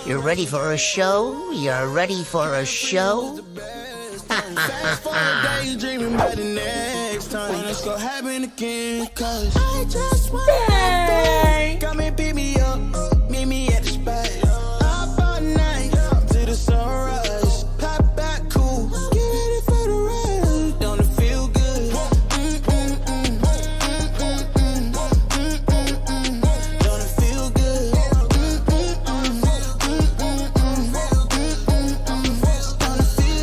You're ready for a show? You're ready for a show? Fast forward days, dreaming about the next time. Let's go happen again, cause I just want to come and pick me up, meet me at the spot. Up all night, to the sunrise. Pop back cool, get ready for the ride. Don't it feel good? Don't it feel good?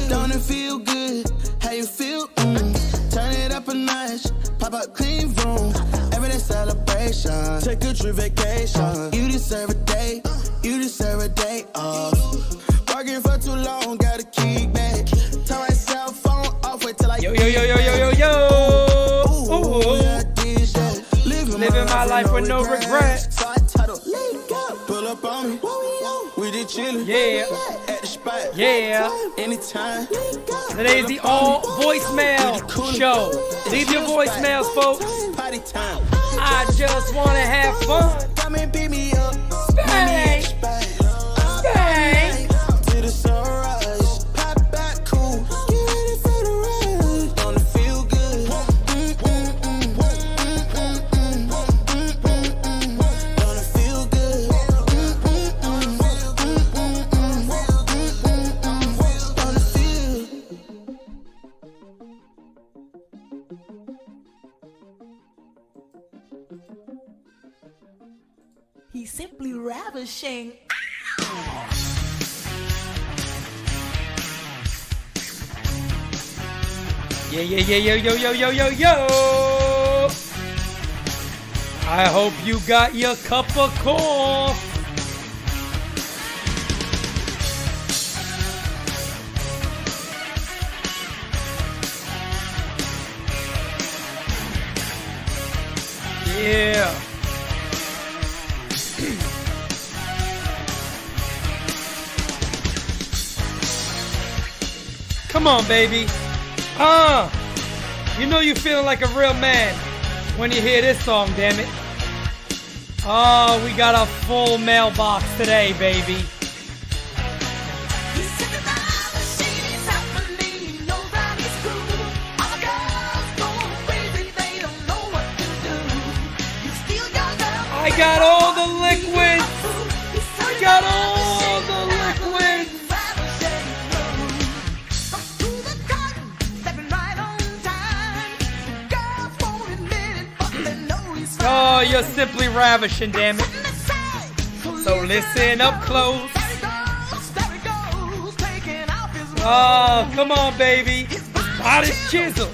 Don't it feel good? How you feel? Turn it up a notch, pop up clean room. Everyday celebration, take a trip vacation. You deserve a day, you deserve a day off. Working for too long, gotta kick back. Turn my cell phone off, wait till I Yo. Living my life with no regrets. So I title, pull up on me. We did chillin'. Yeah. At the spot. Yeah. Anytime. Today's the all voicemail show. Leave your voicemails, folks. Party time. I just want to have fun. Come and pick me up. Bang. Bang. To the sunrise. Pop back cool. Get ready for the ride. Don't it feel good? Don't it feel good? Don't it feel? He's simply ravishing. Yo. I hope you got your cup of coffee. Yeah. Come on, baby. You know you feeling like a real man when you hear this song, damn it. Oh, we got a full mailbox today, baby. I got all the liquids. I got all the liquids. Oh, you're simply ravishing, damn it. So listen up close. Oh, come on, baby. Hottest chisel.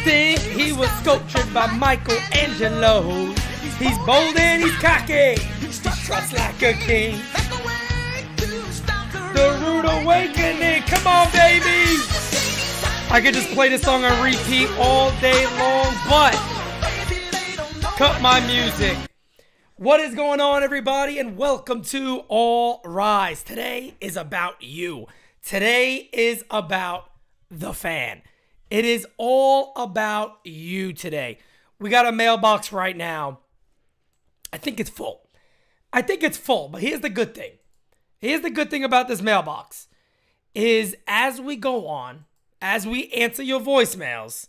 Think he was sculptured by Michelangelo. He's bold and he's cocky. He struts like a king. The rude awakening. Come on, baby. I could just play this song on repeat all day long, but cut my music. What is going on, everybody, and welcome to All Rise. Today is about you. Today is about the fan. It is all about you today. We got a mailbox right now. I think it's full. But here's the good thing. Here's the good thing about this mailbox is as we go on, as we answer your voicemails,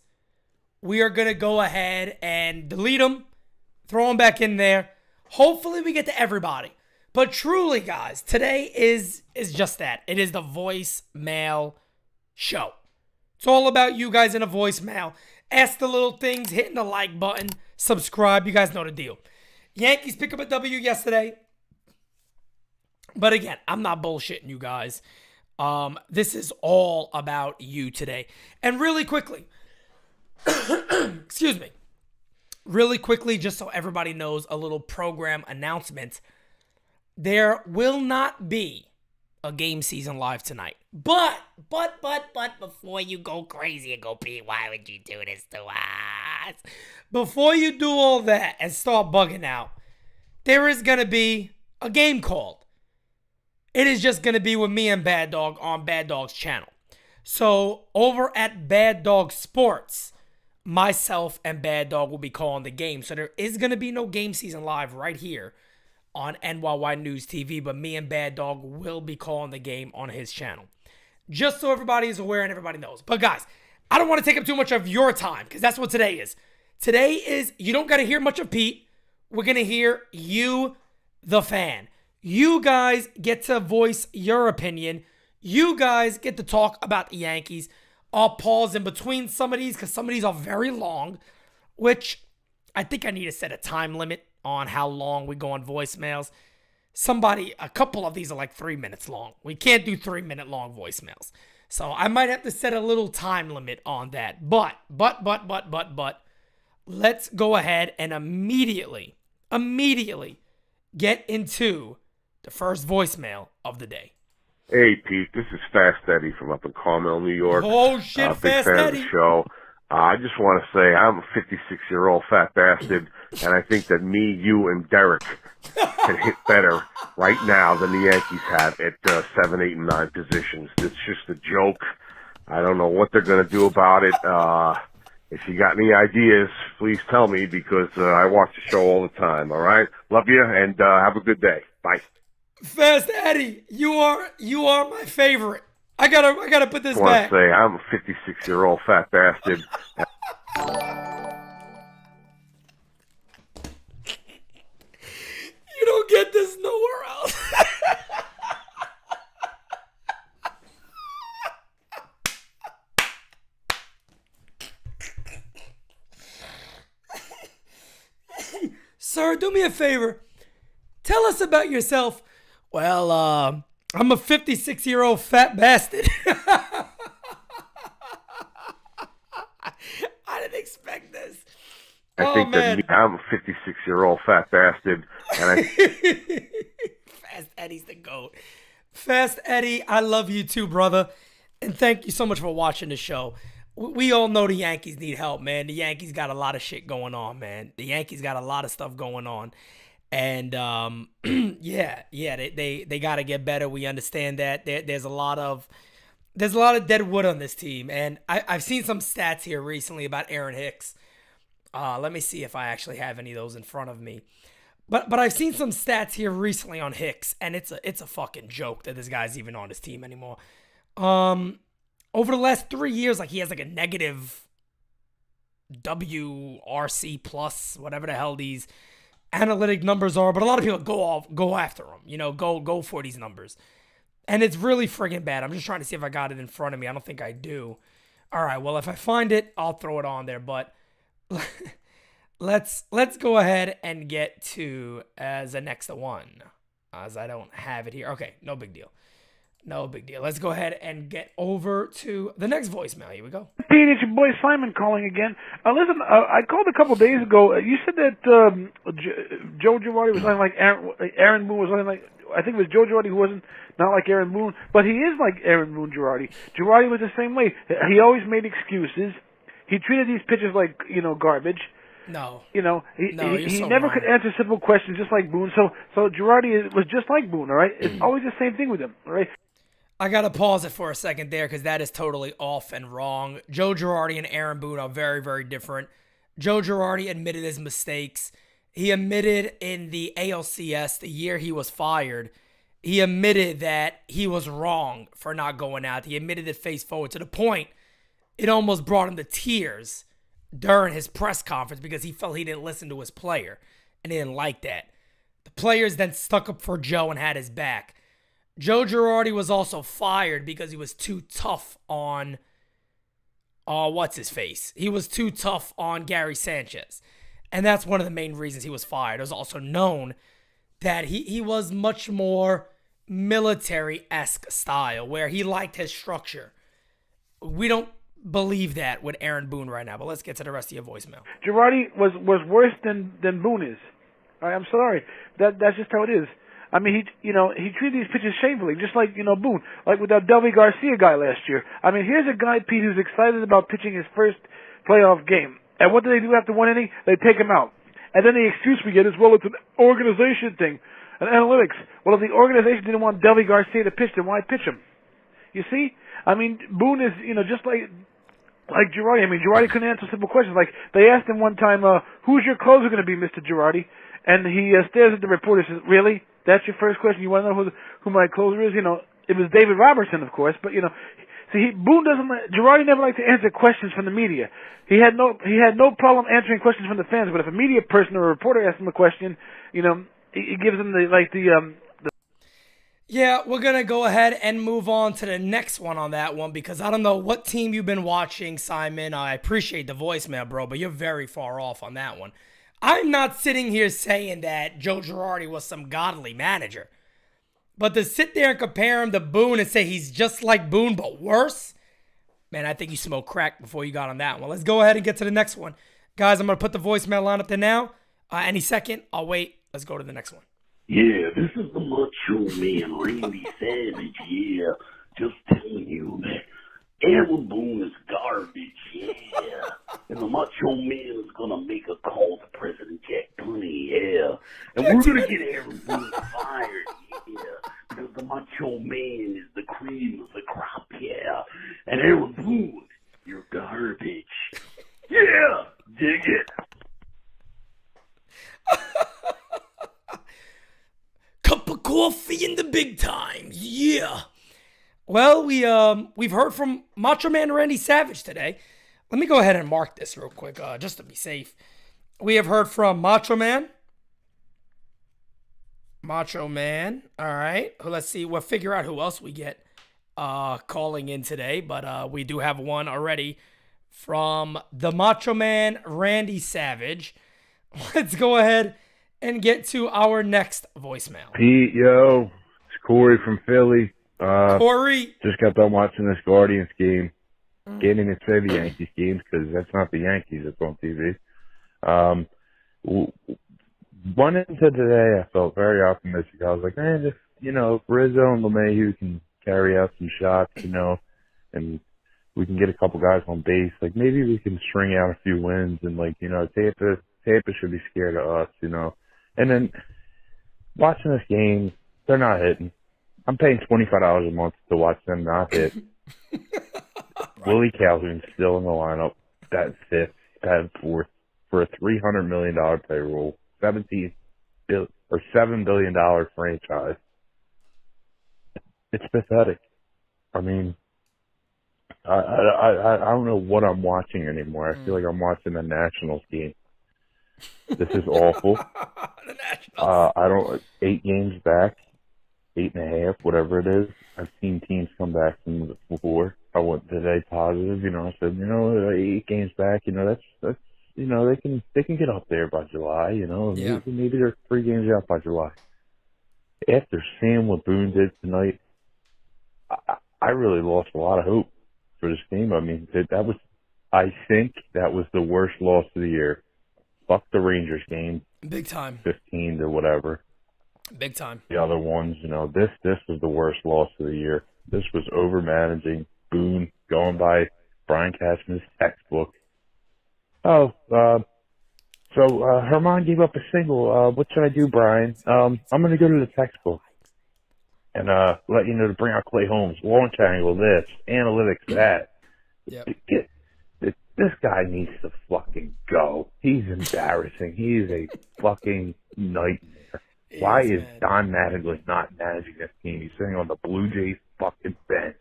we are going to go ahead and delete them, throw them back in there. Hopefully we get to everybody. But truly, guys, today is just that. It is the voicemail show. It's all about you guys in a voicemail. Ask the little things, hitting the like button, subscribe. You guys know the deal. Yankees pick up a W yesterday. But again, I'm not bullshitting you guys. This is all about you today. And really quickly, excuse me. Really quickly, just so everybody knows, a little program announcement. There will not be a game season live tonight. But, before you go crazy and go, Pete, why would you do this to us? Before you do all that and start bugging out, there is going to be a game called. It is just going to be with me and Bad Dog on Bad Dog's channel. So, over at Bad Dog Sports, myself and Bad Dog will be calling the game. So there is going to be no game season live right here on NyynewsTV, but me and Bad Dog will be calling the game on his channel. Just so everybody is aware and everybody knows. But guys, I don't want to take up too much of your time because that's what today is. Today is, you don't got to hear much of Pete. We're going to hear you, the fan. You guys get to voice your opinion. You guys get to talk about the Yankees. I'll pause in between some of these because some of these are very long, which I think I need to set a time limit on how long we go on voicemails. A couple of these are like 3 minutes long. We can't do 3-minute long voicemails. So I might have to set a little time limit on that. But, let's go ahead and immediately get into the first voicemail of the day. Hey, Pete, this is Fast Eddie from up in Carmel, New York. Oh, shit, Big Fast fan Eddie. of the show. I just want to say I'm a 56-year-old fat bastard, and I think that me, you, and Derek can hit better right now than the Yankees have at 7, 8, and 9 positions. It's just a joke. I don't know what they're going to do about it. If you got any ideas, please tell me because I watch the show all the time, all right? Love you, and have a good day. Bye. Fast Eddie, you are my favorite. I gotta put this I want back. to say I'm a 56-year-old fat bastard. You don't get this nowhere else. Sir, do me a favor. Tell us about yourself. Well, I'm a 56-year-old fat bastard. I didn't expect this. I think that I'm a 56-year-old fat bastard. And Fast Eddie's the GOAT. Fast Eddie, I love you too, brother. And thank you so much for watching the show. We all know the Yankees need help, man. The Yankees got a lot of shit going on, man. The Yankees got a lot of stuff going on. And they got to get better. We understand that. There's a lot of dead wood on this team. And I've seen some stats here recently about Aaron Hicks. Let me see if I actually have any of those in front of me. But I've seen some stats here recently on Hicks, and it's a fucking joke that this guy's even on his team anymore. Over the last 3 years, like he has like a negative WRC plus, whatever the hell these analytic numbers are, but a lot of people go after them, go for these numbers. And it's really friggin' bad. I'm just trying to see if I got it in front of me. I don't think I do. All right, well, if I find it, I'll throw it on there, but let's go ahead and get to the next one, as I don't have it here. Okay, no big deal. No big deal. Let's go ahead and get over to the next voicemail. Here we go. Pete, it's your boy Simon calling again. Listen, I called a couple days ago. You said that Joe Girardi was nothing like Aaron Boone was nothing like. I think it was Joe Girardi who wasn't not like Aaron Boone, but he is like Aaron Boone Girardi. Girardi was the same way. He always made excuses. He treated these pitchers like garbage. No. He so never wrong. could answer simple questions just like Boone. So Girardi was just like Boone. All right, it's always the same thing with him. All right. I got to pause it for a second there because that is totally off and wrong. Joe Girardi and Aaron Boone are very, very different. Joe Girardi admitted his mistakes. He admitted in the ALCS, the year he was fired, he admitted that he was wrong for not going out. He admitted it face forward to the point it almost brought him to tears during his press conference because he felt he didn't listen to his player and he didn't like that. The players then stuck up for Joe and had his back. Joe Girardi was also fired because he was too tough on, what's his face? He was too tough on Gary Sanchez. And that's one of the main reasons he was fired. It was also known that he was much more military-esque style, where he liked his structure. We don't believe that with Aaron Boone right now, but let's get to the rest of your voicemail. Girardi was worse than Boone is. I'm sorry. That's just how it is. I mean, he treated these pitchers shamefully, just like, Boone, like with that Delby Garcia guy last year. I mean, here's a guy, Pete, who's excited about pitching his first playoff game. And what do they do after one inning? They take him out. And then the excuse we get is, well, it's an organization thing, an analytics. Well, if the organization didn't want Delby Garcia to pitch, then why pitch him? You see? I mean, Boone is, just like Girardi. I mean, Girardi couldn't answer simple questions. Like, they asked him one time, who's your closer going to be, Mr. Girardi? And he stares at the reporter and says, really? That's your first question? You want to know who my closer is? It was David Robertson, of course, but, Boone Girardi never liked to answer questions from the media. He had no problem answering questions from the fans, but if a media person or a reporter asks him a question, he gives them the Yeah, we're going to go ahead and move on to the next one on that one, because I don't know what team you've been watching, Simon. I appreciate the voicemail, bro, but you're very far off on that one. I'm not sitting here saying that Joe Girardi was some godly manager. But to sit there and compare him to Boone and say he's just like Boone but worse, man, I think you smoked crack before you got on that one. Let's go ahead and get to the next one. Guys, I'm going to put the voicemail line up there now. Any second, I'll wait. Let's go to the next one. Yeah, this is the Macho Man, Randy Savage, yeah. Just telling you that Aaron Boone is garbage, yeah. And the Macho Man is going to make a call to President Jack Tunney, yeah. And we're going to get Aaron Boone fired, yeah. Because the Macho Man is the cream of the crop, yeah. And Aaron Boone, you're garbage. Yeah, dig it. Cup of coffee in the big time, yeah. Well, we've heard from Macho Man Randy Savage today. Let me go ahead and mark this real quick, just to be safe. We have heard from Macho Man. All right. Let's see. We'll figure out who else we get calling in today. But we do have one already from the Macho Man Randy Savage. Let's go ahead and get to our next voicemail. Pete, yo, it's Corey from Philly. Corey. Just got done watching this Guardians game. Can't even say the Yankees games because that's not the Yankees that's on TV. One into today, I felt very optimistic. I was like, man, if, Rizzo and LeMahieu can carry out some shots, and we can get a couple guys on base, like maybe we can string out a few wins and Tampa should be scared of us, And then watching this game, they're not hitting. I'm paying $25 a month to watch them not hit. Willie Calhoun's still in the lineup. That's fifth, batting fourth for a $300 million payroll, $7 billion franchise. It's pathetic. I mean, I don't know what I'm watching anymore. I feel like I'm watching the Nationals game. This is awful. The Nationals. 8 games back, 8.5, whatever it is. I've seen teams come back from it before. I went today positive, I said, 8 games back, that's they can get up there by July, Yeah. Maybe they're 3 games out by July. After seeing what Boone did tonight, I really lost a lot of hope for this team. I mean, I think that was the worst loss of the year. Fuck the Rangers game. Big time. 15 to whatever. Big time. The other ones, this was the worst loss of the year. This was over-managing. Boone going by Brian Cashman's textbook. So Herman gave up a single. What should I do, Brian? I'm going to go to the textbook and let you know to bring out Clay Holmes. Launch angle, this. Analytics, that. Yep. This guy needs to fucking go. He's embarrassing. He is a fucking nightmare. Why is Don Mattingly not managing this team? He's sitting on the Blue Jays fucking bench.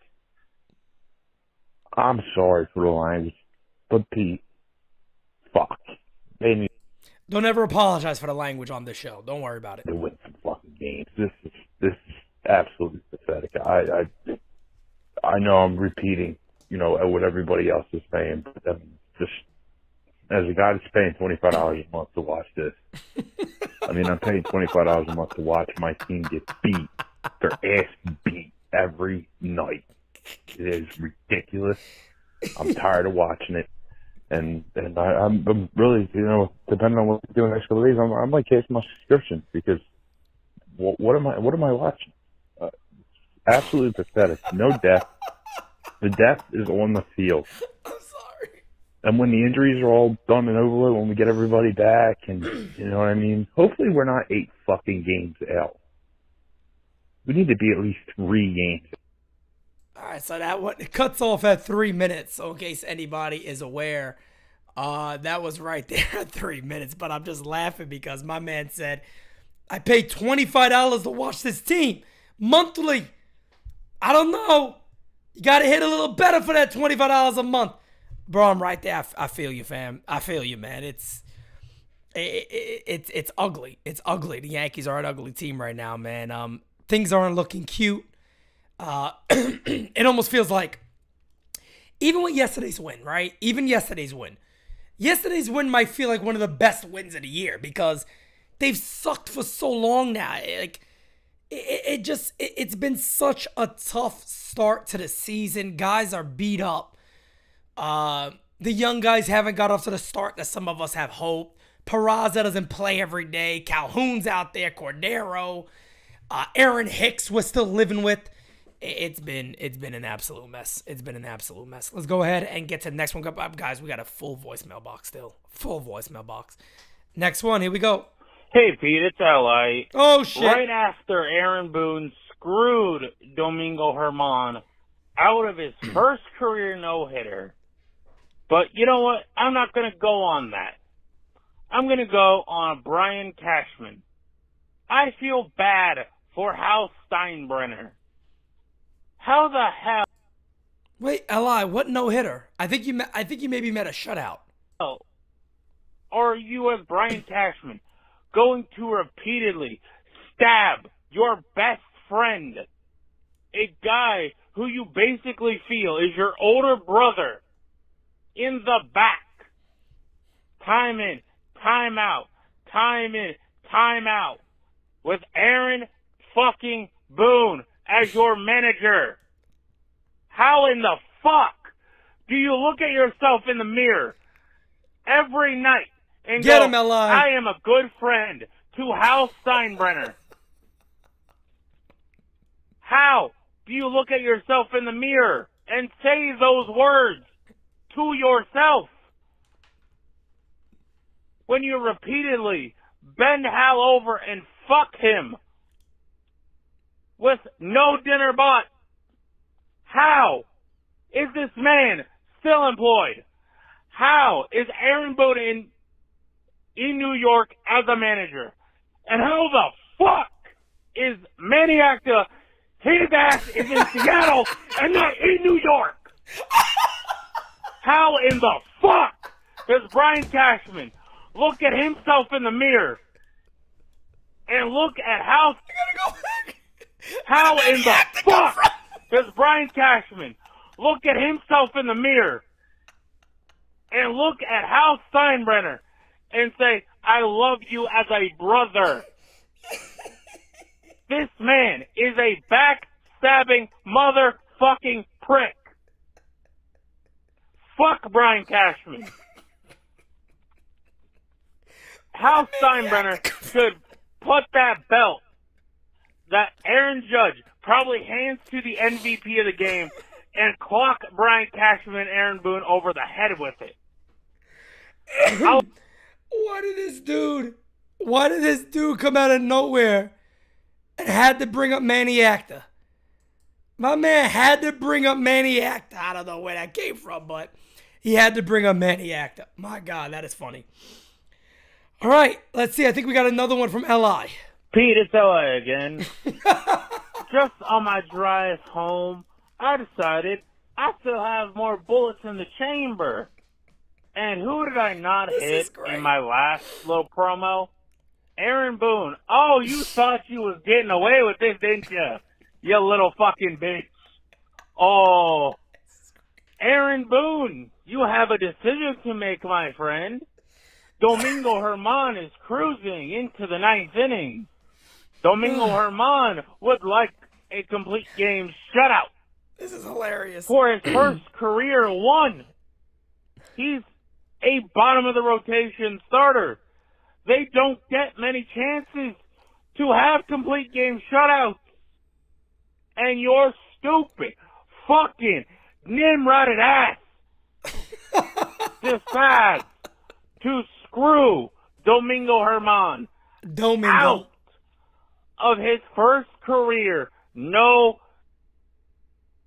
I'm sorry for the language, but Pete, fuck. Don't ever apologize for the language on this show. Don't worry about it. To win some fucking games. This is absolutely pathetic. I know I'm repeating, what everybody else is saying, but just as a guy that's paying $25 a month to watch this, I'm paying $25 a month to watch my team get beat, their ass beat every night. It is ridiculous. I'm tired of watching it, and I'm really, depending on what we do in the next couple of days, I might cancel my subscription because what am I watching? Absolutely pathetic. No depth. The depth is on the field. I'm sorry. And when the injuries are all done and over with, when we get everybody back, and you know what I mean? Hopefully we're not 8 fucking games out. We need to be at least 3 games. All right, so it cuts off at 3 minutes. So in case anybody is aware, that was right there at 3 minutes. But I'm just laughing because my man said, I paid $25 to watch this team monthly. I don't know. You got to hit a little better for that $25 a month. Bro, I'm right there. I feel you, fam. I feel you, man. It's ugly. It's ugly. The Yankees are an ugly team right now, man. Things aren't looking cute. It almost feels like, even with yesterday's win, right? Even yesterday's win might feel like one of the best wins of the year because they've sucked for so long now. Like, it's been such a tough start to the season. Guys are beat up. The young guys haven't got off to the start that some of us have hoped. Peraza doesn't play every day. Calhoun's out there. Cordero. Aaron Hicks we're still living with. It's been an absolute mess. It's been an absolute mess. Let's go ahead and get to the next one. Guys, we got a full voicemail box still. Full voicemail box. Next one. Here we go. Hey, Pete, it's L.I. Oh, shit. Right after Aaron Boone screwed Domingo Germán out of his first career no-hitter. But you know what? I'm not going to go on that. I'm going to go on Brian Cashman. I feel bad for Hal Steinbrenner. How the hell? Wait, L.I., what no-hitter? I think you maybe meant a shutout. Or you as Brian Cashman going to repeatedly stab your best friend, a guy who you basically feel is your older brother, in the back. Time in, time out, time in, time out, with Aaron fucking Boone as your manager. How in the fuck do you look at yourself in the mirror every night and Get go, him, L.I. I am a good friend to Hal Steinbrenner? How do you look at yourself in the mirror and say those words to yourself when you repeatedly bend Hal over and fuck him with no dinner bought? How is this man still employed? How is Aaron Boone in New York as a manager? And how the fuck is Manny Acta, his ass is in Seattle and not in New York? How in the fuck does Brian Cashman look at himself in the mirror and look at how... How in the fuck does Brian Cashman look at himself in the mirror and look at Hal Steinbrenner and say, I love you as a brother? This man is a backstabbing motherfucking prick. Fuck Brian Cashman. Hal Steinbrenner should put that belt that Aaron Judge probably hands to the MVP of the game and clock Brian Cashman and Aaron Boone over the head with it. Why did this dude come out of nowhere and had to bring up Manny Acta? My man had to bring up Manny Acta. I don't know where that came from, but he had to bring up Manny Acta. My God, that is funny. All right, let's see. I think we got another one from L.I. Pete, it's L.A. again. Just on my drive home, I decided I still have more bullets in the chamber. And who did I not hit in my last little promo? Aaron Boone. Oh, you thought you was getting away with this, didn't you? You little fucking bitch. Oh, Aaron Boone, you have a decision to make, my friend. Domingo Germán is cruising into the 9th inning. Domingo Germán would like a complete game shutout. This is hilarious. For his first career one. He's a bottom of the rotation starter. They don't get many chances to have complete game shutouts. And your stupid fucking Nimroded ass decides to screw Domingo Germán out of his first career.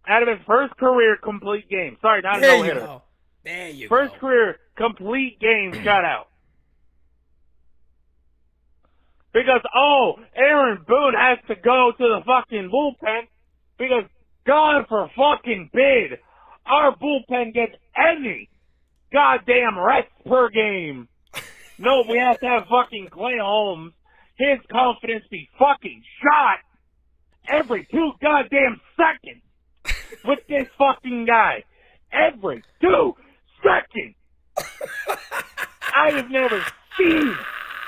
Out of his first career complete game. Sorry, not a no-hitter. There you go. First go. career complete game shutout. Because, Aaron Boone has to go to the fucking bullpen because, God for fucking bid, our bullpen gets any goddamn rest per game. No, we have to have fucking Clay Holmes. His confidence be fucking shot every 2 goddamn seconds with this fucking guy. Every 2 seconds. I have never seen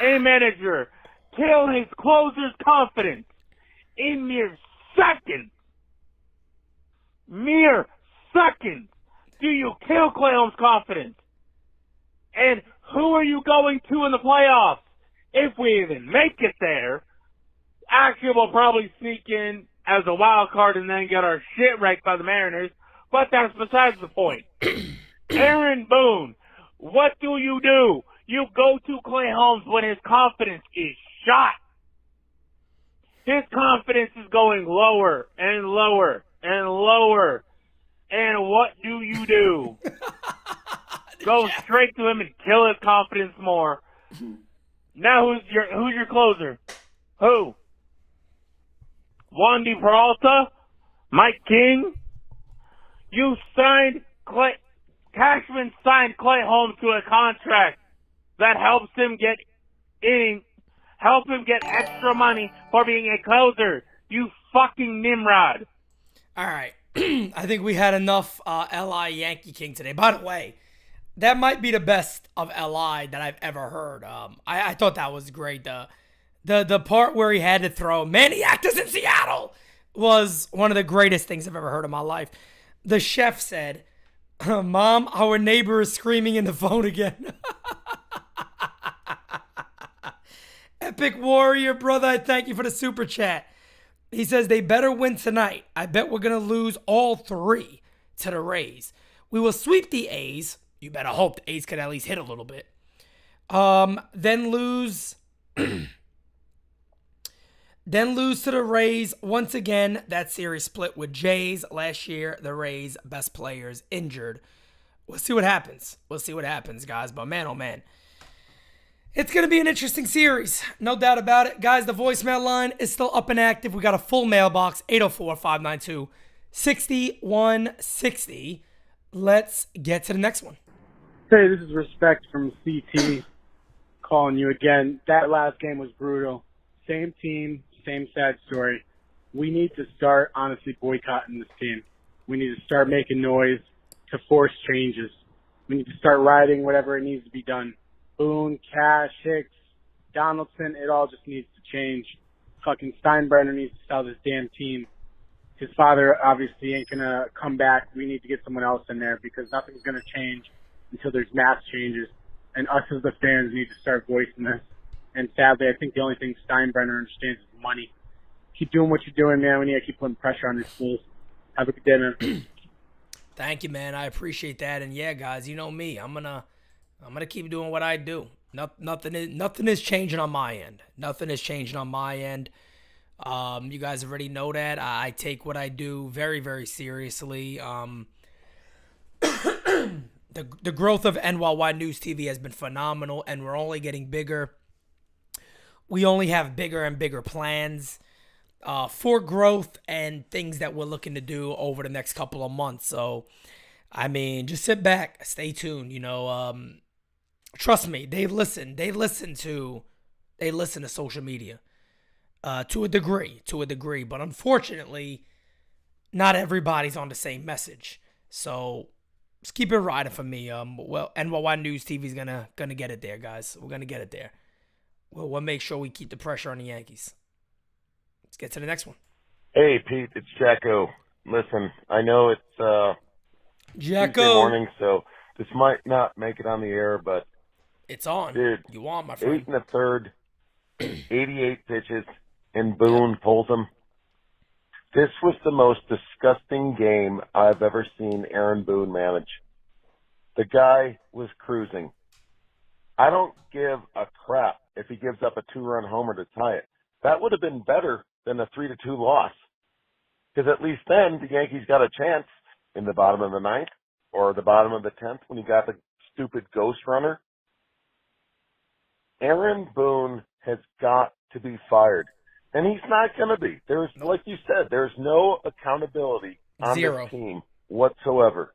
a manager kill his closer's confidence in mere seconds. Mere seconds do you kill Clay Holmes' confidence. And who are you going to in the playoffs? If we even make it there, actually we'll probably sneak in as a wild card and then get our shit wrecked by the Mariners, but that's besides the point. Aaron Boone, what do? You go to Clay Holmes when his confidence is shot. His confidence is going lower and lower and lower. And what do? Go straight to him and kill his confidence more. Now who's your closer? Who? Wandy Peralta? Mike King? Cashman signed Clay Holmes to a contract that helps him get extra money for being a closer. You fucking Nimrod. All right. I think we had enough L.I. Yankee King today. By the way, that might be the best of L.I. that I've ever heard. I thought that was great. The part where he had to throw Maniac is in Seattle was one of the greatest things I've ever heard in my life. The chef said, Mom, our neighbor is screaming in the phone again. Epic Warrior, brother, I thank you for the super chat. He says they better win tonight. I bet we're going to lose all 3 to the Rays. We will sweep the A's. You better hope the A's can at least hit a little bit. Then lose to the Rays. Once again, that series split with Jays. Last year, the Rays' best players injured. We'll see what happens. Guys. But man, oh man. It's going to be an interesting series. No doubt about it. Guys, the voicemail line is still up and active. We got a full mailbox, 804-592-6160. Let's get to the next one. Hey, this is Respect from CT calling you again. That last game was brutal. Same team, same sad story. We need to start, honestly, boycotting this team. We need to start making noise to force changes. We need to start rioting whatever it needs to be done. Boone, Cash, Hicks, Donaldson, it all just needs to change. Fucking Steinbrenner needs to sell this damn team. His father obviously ain't going to come back. We need to get someone else in there because nothing's going to change until there's mass changes. And us as the fans need to start voicing this. And sadly, I think the only thing Steinbrenner understands is money. Keep doing what you're doing, man. We need to keep putting pressure on these schools. Have a good day, man. Thank you, man. I appreciate that. And yeah, guys, you know me. I'm gonna keep doing what I do. Nothing is changing on my end. You guys already know that. I take what I do very, very seriously. The growth of NyynewsTV has been phenomenal, and we're only getting bigger. We only have bigger and bigger plans for growth and things that we're looking to do over the next couple of months. So I mean, just sit back, stay tuned. Trust me, they listen. They listen to social media to a degree. But unfortunately, not everybody's on the same message. So just keep it riding for me. NYY News TV is gonna get it there, guys. We're gonna get it there. We'll make sure we keep the pressure on the Yankees. Let's get to the next one. Hey, Pete, it's Jacko. Listen, I know it's Jacko Tuesday morning, so this might not make it on the air, but it's on. Dude, you on, my friend? 8 1/3, 88 pitches, and Boone pulls him. This was the most disgusting game I've ever seen Aaron Boone manage. The guy was cruising. I don't give a crap if he gives up a 2-run homer to tie it. That would have been better than a 3-2 loss. Because at least then the Yankees got a chance in the bottom of the 9th or the bottom of the 10th when he got the stupid ghost runner. Aaron Boone has got to be fired. And he's not going to be. There's, like you said, there's no accountability on this team whatsoever.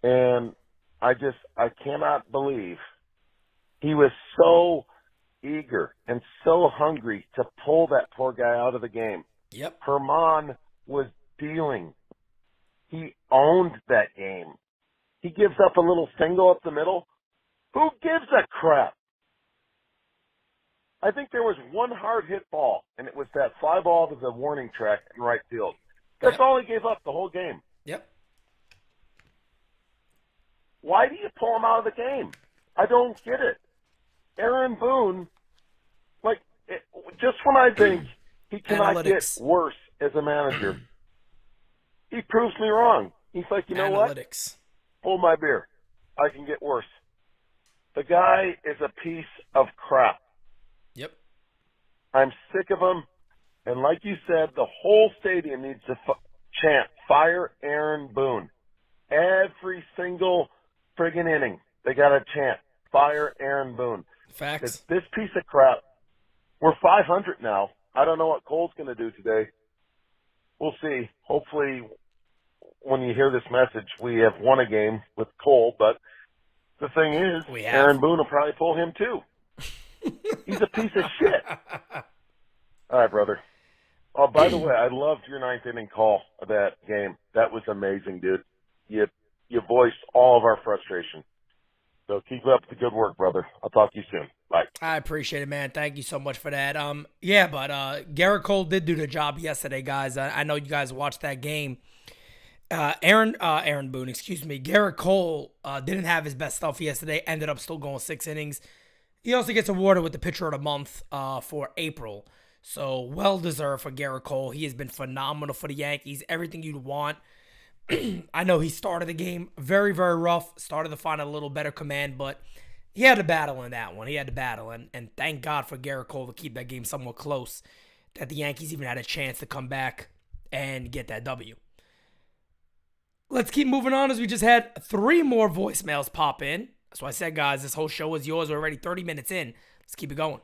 And I cannot believe he was so eager and so hungry to pull that poor guy out of the game. Yep. Herman was dealing. He owned that game. He gives up a little single up the middle. Who gives a crap? I think there was one hard hit ball, and it was that fly ball to the warning track in right field. That's all he gave up the whole game. Yep. Why do you pull him out of the game? I don't get it. Aaron Boone, just when I think he cannot get worse as a manager, he proves me wrong. He's like, you know what? Hold my beer. I can get worse. The guy is a piece of crap. Yep. I'm sick of him. And like you said, the whole stadium needs to chant, fire Aaron Boone. Every single friggin' inning, they got to chant, fire Aaron Boone. Facts. This piece of crap, we're 500 now. I don't know what Cole's going to do today. We'll see. Hopefully, when you hear this message, we have won a game with Cole. But the thing is, Aaron Boone will probably pull him too. He's a piece of shit. All right, brother. Oh, by the way, I loved your 9th inning call of that game. That was amazing, dude. You voiced all of our frustration. So keep up the good work, brother. I'll talk to you soon. Bye. I appreciate it, man. Thank you so much for that. But Garrett Cole did do the job yesterday, guys. I know you guys watched that game. Aaron Boone, excuse me. Garrett Cole didn't have his best stuff yesterday. Ended up still going 6 innings. He also gets awarded with the Pitcher of the Month for April. So well-deserved for Garrett Cole. He has been phenomenal for the Yankees. Everything you'd want. I know he started the game very, very rough. Started to find a little better command, but he had to battle in that one. He had to battle, and thank God for Garrett Cole to keep that game somewhat close, that the Yankees even had a chance to come back and get that W. Let's keep moving on as we just had 3 more voicemails pop in. That's why I said, guys, this whole show is yours. We're already 30 minutes in. Let's keep it going.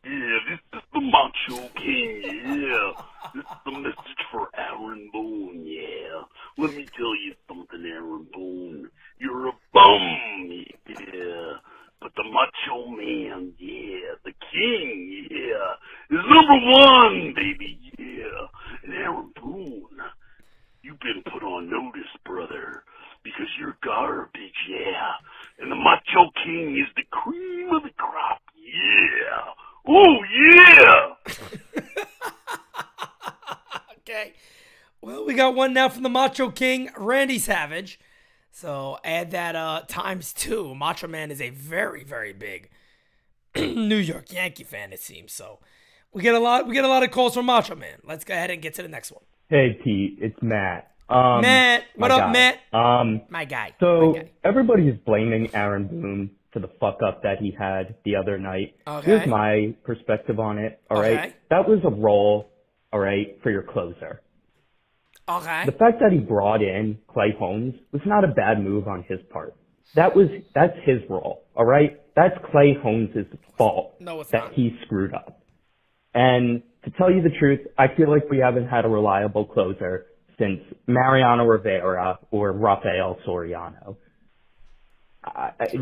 Yeah, this is the Macho King, yeah. This is the message for Aaron Boone, yeah. Let me tell you something, Aaron Boone. You're a bum, yeah. But the Macho Man, yeah. The King, yeah. Is #1, baby, yeah. And Aaron Boone, you've been put on notice, brother. Because you're garbage, yeah. And the Macho King is the cream of the crop, yeah. Oh, yeah! Okay. Well, we got one now from the Macho King, Randy Savage. So add that ×2. Macho Man is a very, very big New York Yankee fan, it seems. So we get a lot of calls from Macho Man. Let's go ahead and get to the next one. Hey, Pete, it's Matt. Matt, what up, Matt? My guy. So everybody is blaming Aaron Boone for the fuck up that he had the other night. Okay. Here's my perspective on it. All right, that was a role. All right, for your closer. Okay. The fact that he brought in Clay Holmes was not a bad move on his part. That's his role. All right, that's Clay Holmes' fault. No, it's that not. he screwed up. And to tell you the truth, I feel like we haven't had a reliable closer since Mariano Rivera or Rafael Soriano.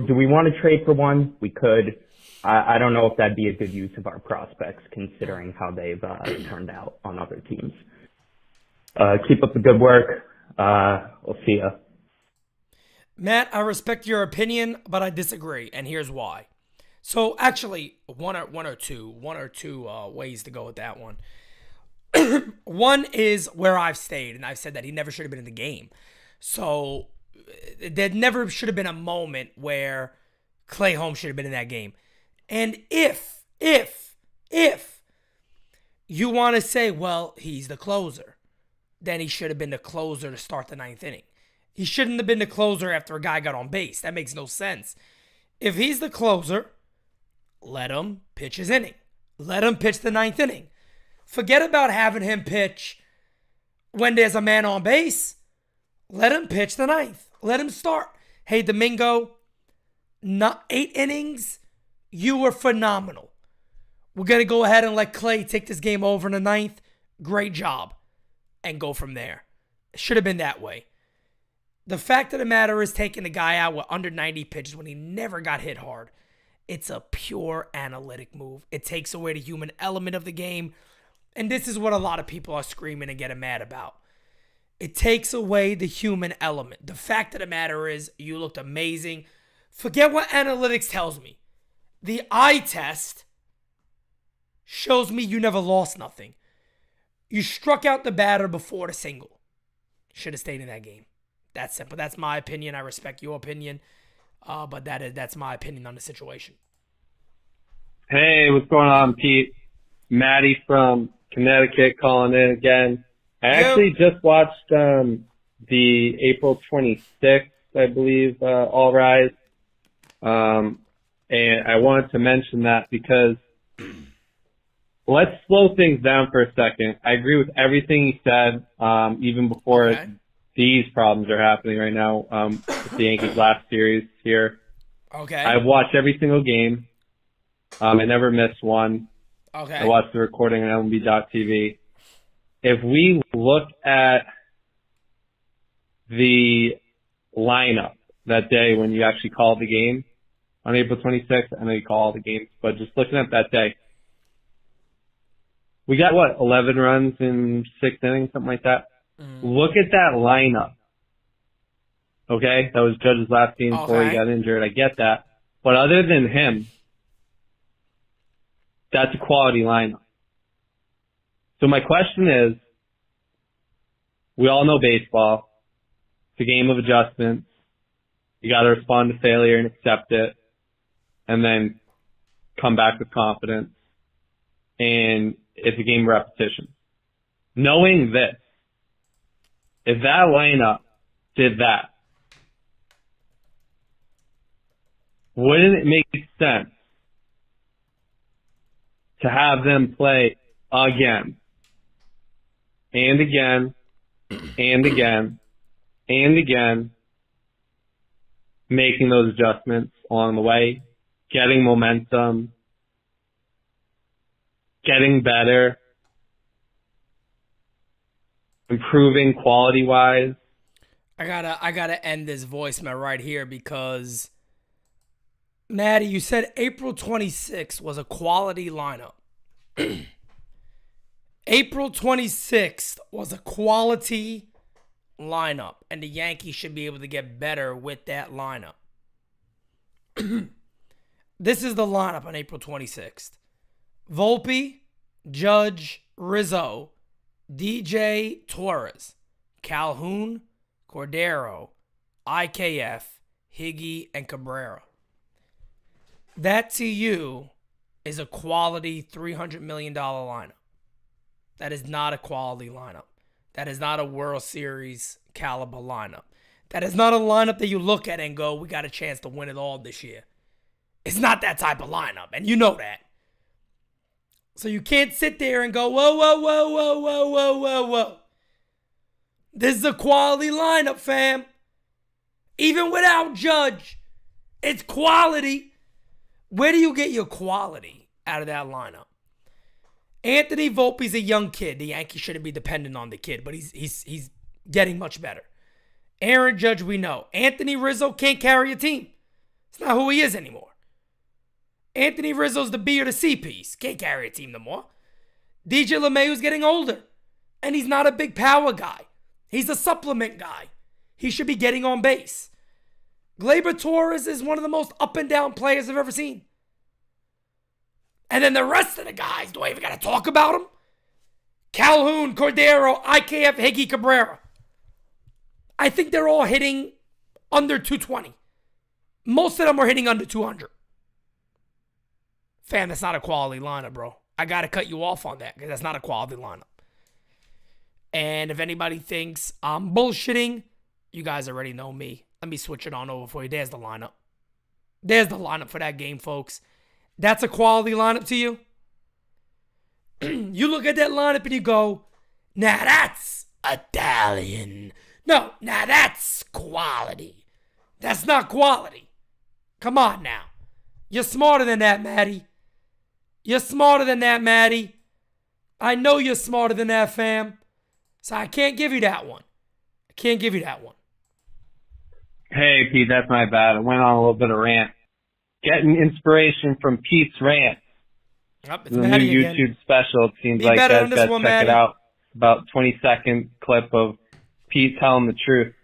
Do we want to trade for one? We could. I don't know if that'd be a good use of our prospects, considering how they've turned out on other teams. Keep up the good work. We'll see ya. Matt, I respect your opinion, but I disagree, and here's why. So actually, one or two ways to go with that one. One is where I've stayed, and I've said that he never should have been in the game. So there never should have been a moment where Clay Holmes should have been in that game. And if you want to say, well, he's the closer, then he should have been the closer to start the 9th inning. He shouldn't have been the closer after a guy got on base. That makes no sense. If he's the closer, let him pitch his inning. Let him pitch the 9th inning. Forget about having him pitch when there's a man on base. Let him pitch the 9th. Let him start. Hey, Domingo, 8 innings, you were phenomenal. We're going to go ahead and let Clay take this game over in the 9th. Great job. And go from there. It should have been that way. The fact of the matter is taking the guy out with under 90 pitches when he never got hit hard. It's a pure analytic move. It takes away the human element of the game. And this is what a lot of people are screaming and getting mad about. It takes away the human element. The fact of the matter is you looked amazing. Forget what analytics tells me. The eye test shows me you never lost nothing. You struck out the batter before the single. Should have stayed in that game. That's simple. That's my opinion. I respect your opinion. But that's my opinion on the situation. Hey, what's going on, Pete? Maddie from Connecticut calling in again. I actually just watched the April 26th, I believe, All Rise. And I wanted to mention that because let's slow things down for a second. I agree with everything he said, even before these problems are happening right now with the Yankees last series here. Okay. I've watched every single game. I never missed one. Okay. I watched the recording on MLB.tv. If we look at the lineup that day when you actually called the game on April 26th, I know you call all the games, but just looking at that day, we got, 11 runs in 6 innings, something like that? Look at that lineup. Okay? That was Judge's last game before he got injured. I get that. But other than him, that's a quality lineup. So my question is, we all know baseball. It's a game of adjustments. You got to respond to failure and accept it, and then come back with confidence. And it's a game of repetition. Knowing this, if that lineup did that, wouldn't it make sense to have them play again and again and again and again, making those adjustments along the way, getting momentum, getting better, improving quality-wise? I gotta end this voicemail right here because, Maddie, you said April 26th was a quality lineup. April 26th was a quality lineup, and the Yankees should be able to get better with that lineup. This is the lineup on April 26th. Volpe, Judge, Rizzo, DJ, Torres, Calhoun, Cordero, IKF, Higgy, and Cabrera. That to you is a quality $300 million lineup. That is not a quality lineup. That is not a World Series caliber lineup. That is not a lineup that you look at and go, we got a chance to win it all this year. It's not that type of lineup, and you know that. So you can't sit there and go, whoa, whoa, whoa, whoa, whoa, whoa, whoa, whoa. This is a quality lineup, fam. Even without Judge, it's quality. Where do you get your quality out of that lineup? Anthony Volpe's a young kid. The Yankees shouldn't be dependent on the kid, but he's getting much better. Aaron Judge, we know. Anthony Rizzo can't carry a team. It's not who he is anymore. Anthony Rizzo's the B or the C piece. Can't carry a team no more. DJ LeMahieu's getting older. And he's not a big power guy. He's a supplement guy. He should be getting on base. Gleyber Torres is one of the most up and down players I've ever seen. And then the rest of the guys, do I even got to talk about them? Calhoun, Cordero, IKF, Higgy, Cabrera. I think they're all hitting under 220. Most of them are hitting under 200. Fam, that's not a quality lineup, bro. I got to cut you off on that because that's not a quality lineup. And if anybody thinks I'm bullshitting, you guys already know me. Let me switch it on over for you. There's the lineup. There's the lineup for that game, folks. That's a quality lineup to you? You look at that lineup and you go, now that's Italian. No, now that's quality. That's not quality. Come on now. You're smarter than that, Maddie. You're smarter than that, Maddie. I know you're smarter than that, fam. So I can't give you that one. I can't give you that one. Hey, Pete, that's my bad. I went on a little bit of rant. Getting inspiration from Pete's rant. Yep, the new YouTube special. It seems like better guys than this got to one, check Maddie. it out. About 20-second clip of Pete telling the truth.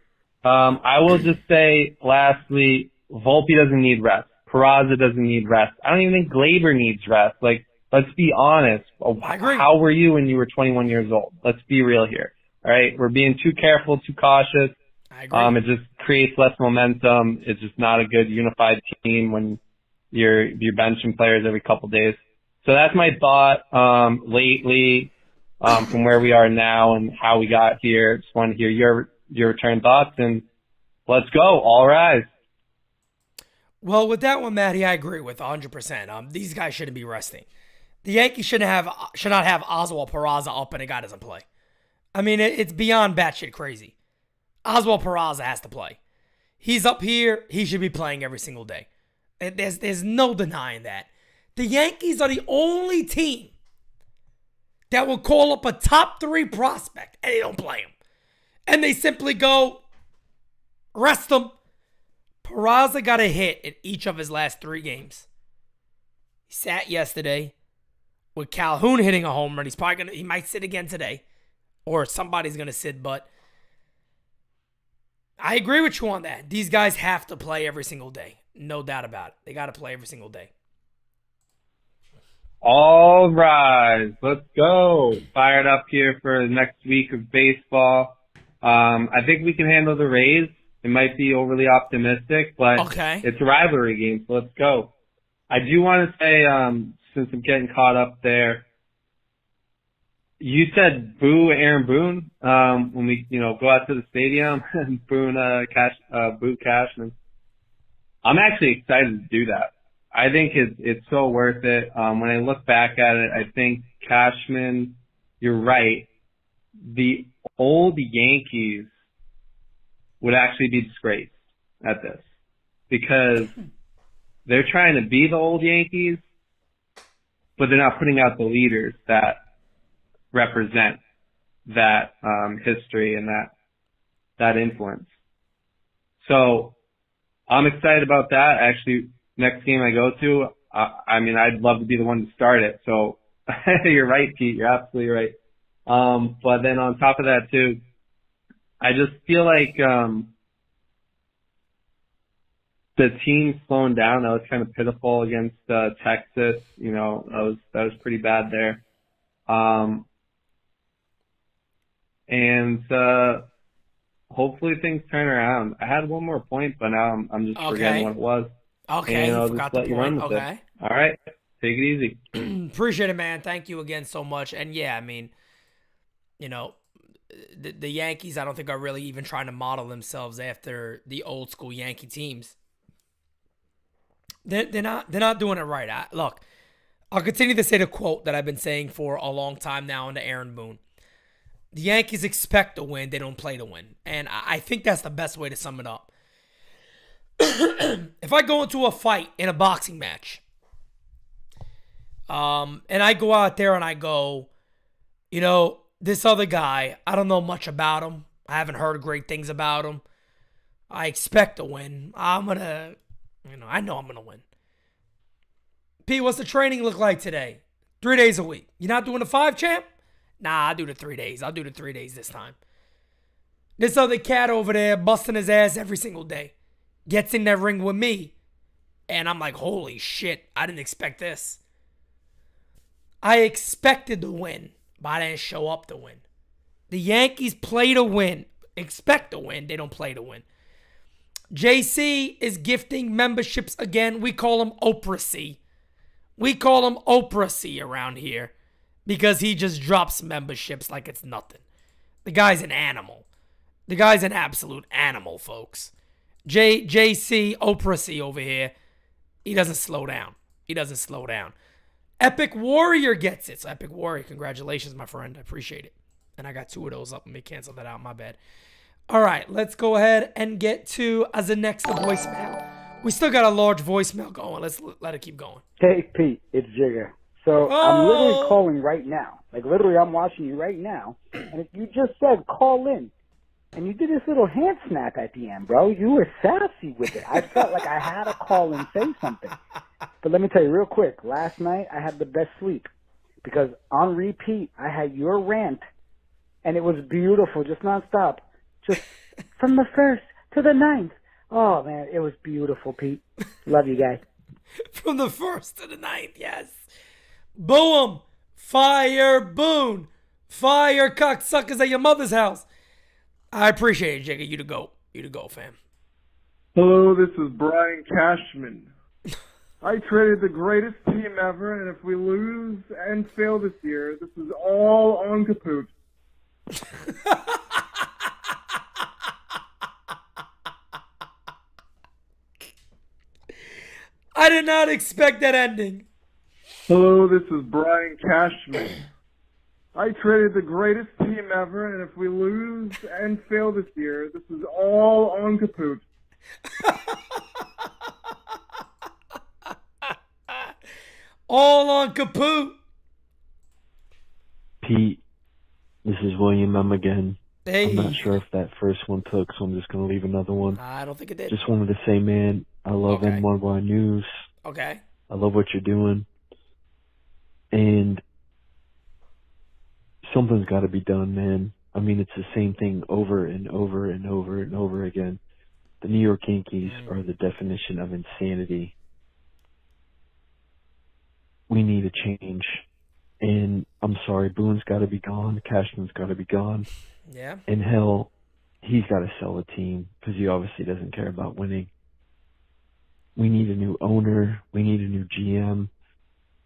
I will just say, lastly, Volpe doesn't need rest. Peraza doesn't need rest. I don't even think Gleyber needs rest. Like, let's be honest. I agree. How were you when you were 21 years old? Let's be real here. All right? We're being too careful, too cautious. I agree. It just creates less momentum. It's just not a good unified team when you're benching players every couple days. So that's my thought lately from where we are now and how we got here. Just want to hear your return thoughts, and let's go. All rise. Well, with that one, Matty, I agree with 100%. These guys shouldn't be resting. The Yankees should not have Oswald Peraza up and a guy doesn't play. I mean, it's beyond batshit crazy. Oswald Peraza has to play. He's up here. He should be playing every single day. There's no denying that. The Yankees are the only team that will call up a top 3 prospect and they don't play him. And they simply go, rest him. Peraza got a hit in each of his last 3 games. He sat yesterday with Calhoun hitting a home run. He might sit again today, or somebody's gonna sit. But I agree with you on that. These guys have to play every single day, no doubt about it. They got to play every single day. All rise. Let's go. Fired up here for the next week of baseball. I think we can handle the Rays. It might be overly optimistic, but It's a rivalry game, so let's go. I do want to say, since I'm getting caught up there, you said boo Aaron Boone when we go out to the stadium and boo Cashman. I'm actually excited to do that. I think it's so worth it. When I look back at it, I think Cashman, you're right. The old Yankees would actually be disgraced at this because they're trying to be the old Yankees, but they're not putting out the leaders that represent that history and that influence. So I'm excited about that. Actually, next game I go to, I'd love to be the one to start it. So you're right, Pete. You're absolutely right. But then on top of that too, I just feel like the team's slowing down. That was kind of pitiful against Texas. That was pretty bad there. And hopefully things turn around. I had one more point, but now I'm just forgetting what it was. Okay, and I'll forgot just let you run with it. All right, take it easy. Appreciate it, man. Thank you again so much. And yeah, the Yankees, I don't think are really even trying to model themselves after the old school Yankee teams. They're not doing it right. Look, I'll continue to say the quote that I've been saying for a long time now into Aaron Boone. The Yankees expect to win. They don't play to win. And I think that's the best way to sum it up. If I go into a fight in a boxing match, and I go out there and I go, this other guy, I don't know much about him. I haven't heard great things about him. I expect a win. I know I'm going to win. Pete, what's the training look like today? 3 days a week. You're not doing the 5, champ? Nah, I'll do the 3 days. I'll do the 3 days this time. This other cat over there busting his ass every single day. Gets in that ring with me. And I'm like, holy shit, I didn't expect this. I expected to win, but I didn't show up to win. The Yankees play to win. Expect to win. They don't play to win. JC is gifting memberships again. We call him Oprah C. We call him Oprah C around here because he just drops memberships like it's nothing. The guy's an animal. The guy's an absolute animal, folks. JC, Oprah C over here. He doesn't slow down. He doesn't slow down. Epic Warrior gets it. So Epic Warrior, congratulations, my friend. I appreciate it. And I got 2 of those up. Let me cancel that out. My bad. All right, let's go ahead and get to as the next voicemail. We still got a large voicemail going. Let's let it keep going. Hey, Pete, it's Jigger. So I'm literally calling right now. Like, literally, I'm watching you right now. And you just said call in. And you did this little hand snap at the end, bro. You were sassy with it. I felt like I had to call and say something. But let me tell you real quick. Last night, I had the best sleep. Because on repeat, I had your rant. And it was beautiful, just nonstop. Just from the 1st to the 9th. Oh, man, it was beautiful, Pete. Love you guys. From the 1st to the 9th, yes. Boom. Fire, boom. Fire, cocksuckers at your mother's house. I appreciate it, Jigga. You the GOAT. You the GOAT, fam. Hello, this is Brian Cashman. I traded the greatest team ever, and if we lose and fail this year, this is all on Kaput. I did not expect that ending. Hello, this is Brian Cashman. I traded the greatest team ever, and if we lose and fail this year, this is all on Kaput. All on Kaput. Pete, this is William M. again. Hey. I'm not sure if that first one took, so I'm just going to leave another one. I don't think it did. Just wanted to say, man, I love NYY News. Okay. I love what you're doing. And something's got to be done, man. I mean, it's the same thing over and over and over and over again. The New York Yankees are the definition of insanity. We need a change. And I'm sorry, Boone's got to be gone. Cashman's got to be gone. Yeah. And hell, he's got to sell the team because he obviously doesn't care about winning. We need a new owner. We need a new GM.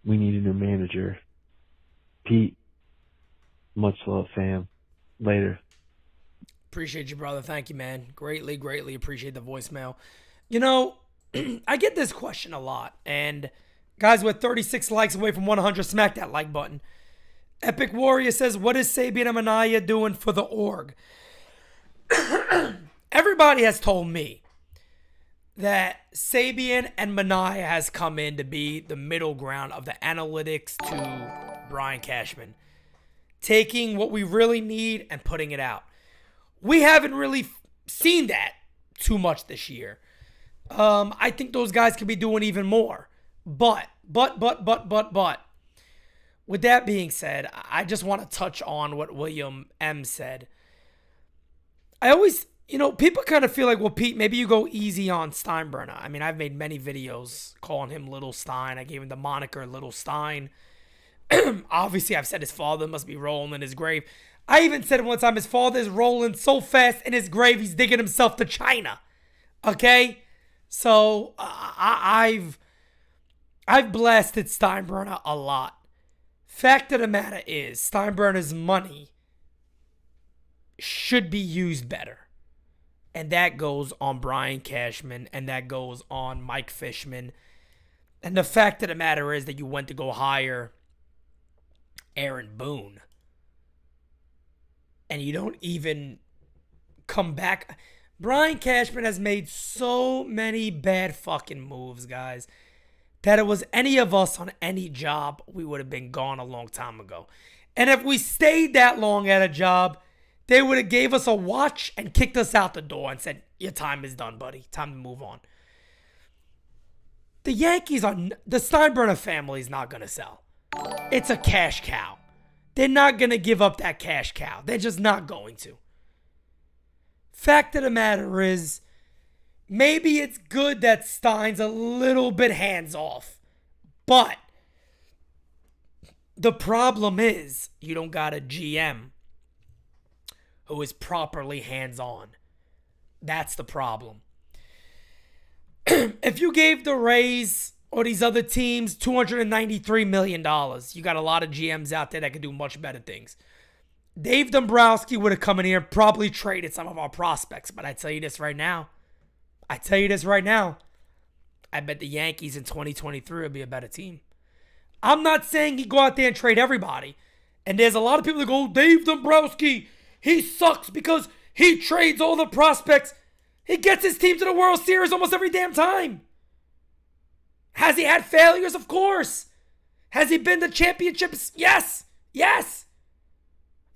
We need a new manager. Pete, much love, fam. Later. Appreciate you, brother. Thank you, man. Greatly, greatly appreciate the voicemail. You know, I get this question a lot. And guys, we're 36 likes away from 100. Smack that like button. Epic Warrior says, what is Sabian and Manaya doing for the org? Everybody has told me that Sabian and Manaya has come in to be the middle ground of the analytics to Brian Cashman. Taking what we really need and putting it out. We haven't really seen that too much this year. I think those guys could be doing even more. But. With that being said, I just want to touch on what William M. said. I always, people kind of feel like, well, Pete, maybe you go easy on Steinbrenner. I mean, I've made many videos calling him Little Stein. I gave him the moniker Little Stein. Obviously, I've said his father must be rolling in his grave. I even said one time his father is rolling so fast in his grave, he's digging himself to China. Okay? So, I've blasted Steinbrenner a lot. Fact of the matter is, Steinbrenner's money should be used better. And that goes on Brian Cashman, and that goes on Mike Fishman. And the fact of the matter is that you went to go hire Aaron Boone. And you don't even come back. Brian Cashman has made so many bad fucking moves, guys, that it was any of us on any job, we would have been gone a long time ago. And if we stayed that long at a job, they would have gave us a watch and kicked us out the door and said, your time is done, buddy. Time to move on. The Yankees are, the Steinbrenner family is not going to sell. It's a cash cow. They're not going to give up that cash cow. They're just not going to. Fact of the matter is, maybe it's good that Stein's a little bit hands off. But the problem is you don't got a GM who is properly hands-on. That's the problem. If you gave the Rays or these other teams $293 million, you got a lot of GMs out there that could do much better things. Dave Dombrowski would have come in here and probably traded some of our prospects. But I tell you this right now. I bet the Yankees in 2023 will be a better team. I'm not saying he go out there and trade everybody. And there's a lot of people that go, Dave Dombrowski, he sucks because he trades all the prospects. He gets his team to the World Series almost every damn time. Has he had failures? Of course. Has he been to championships? Yes.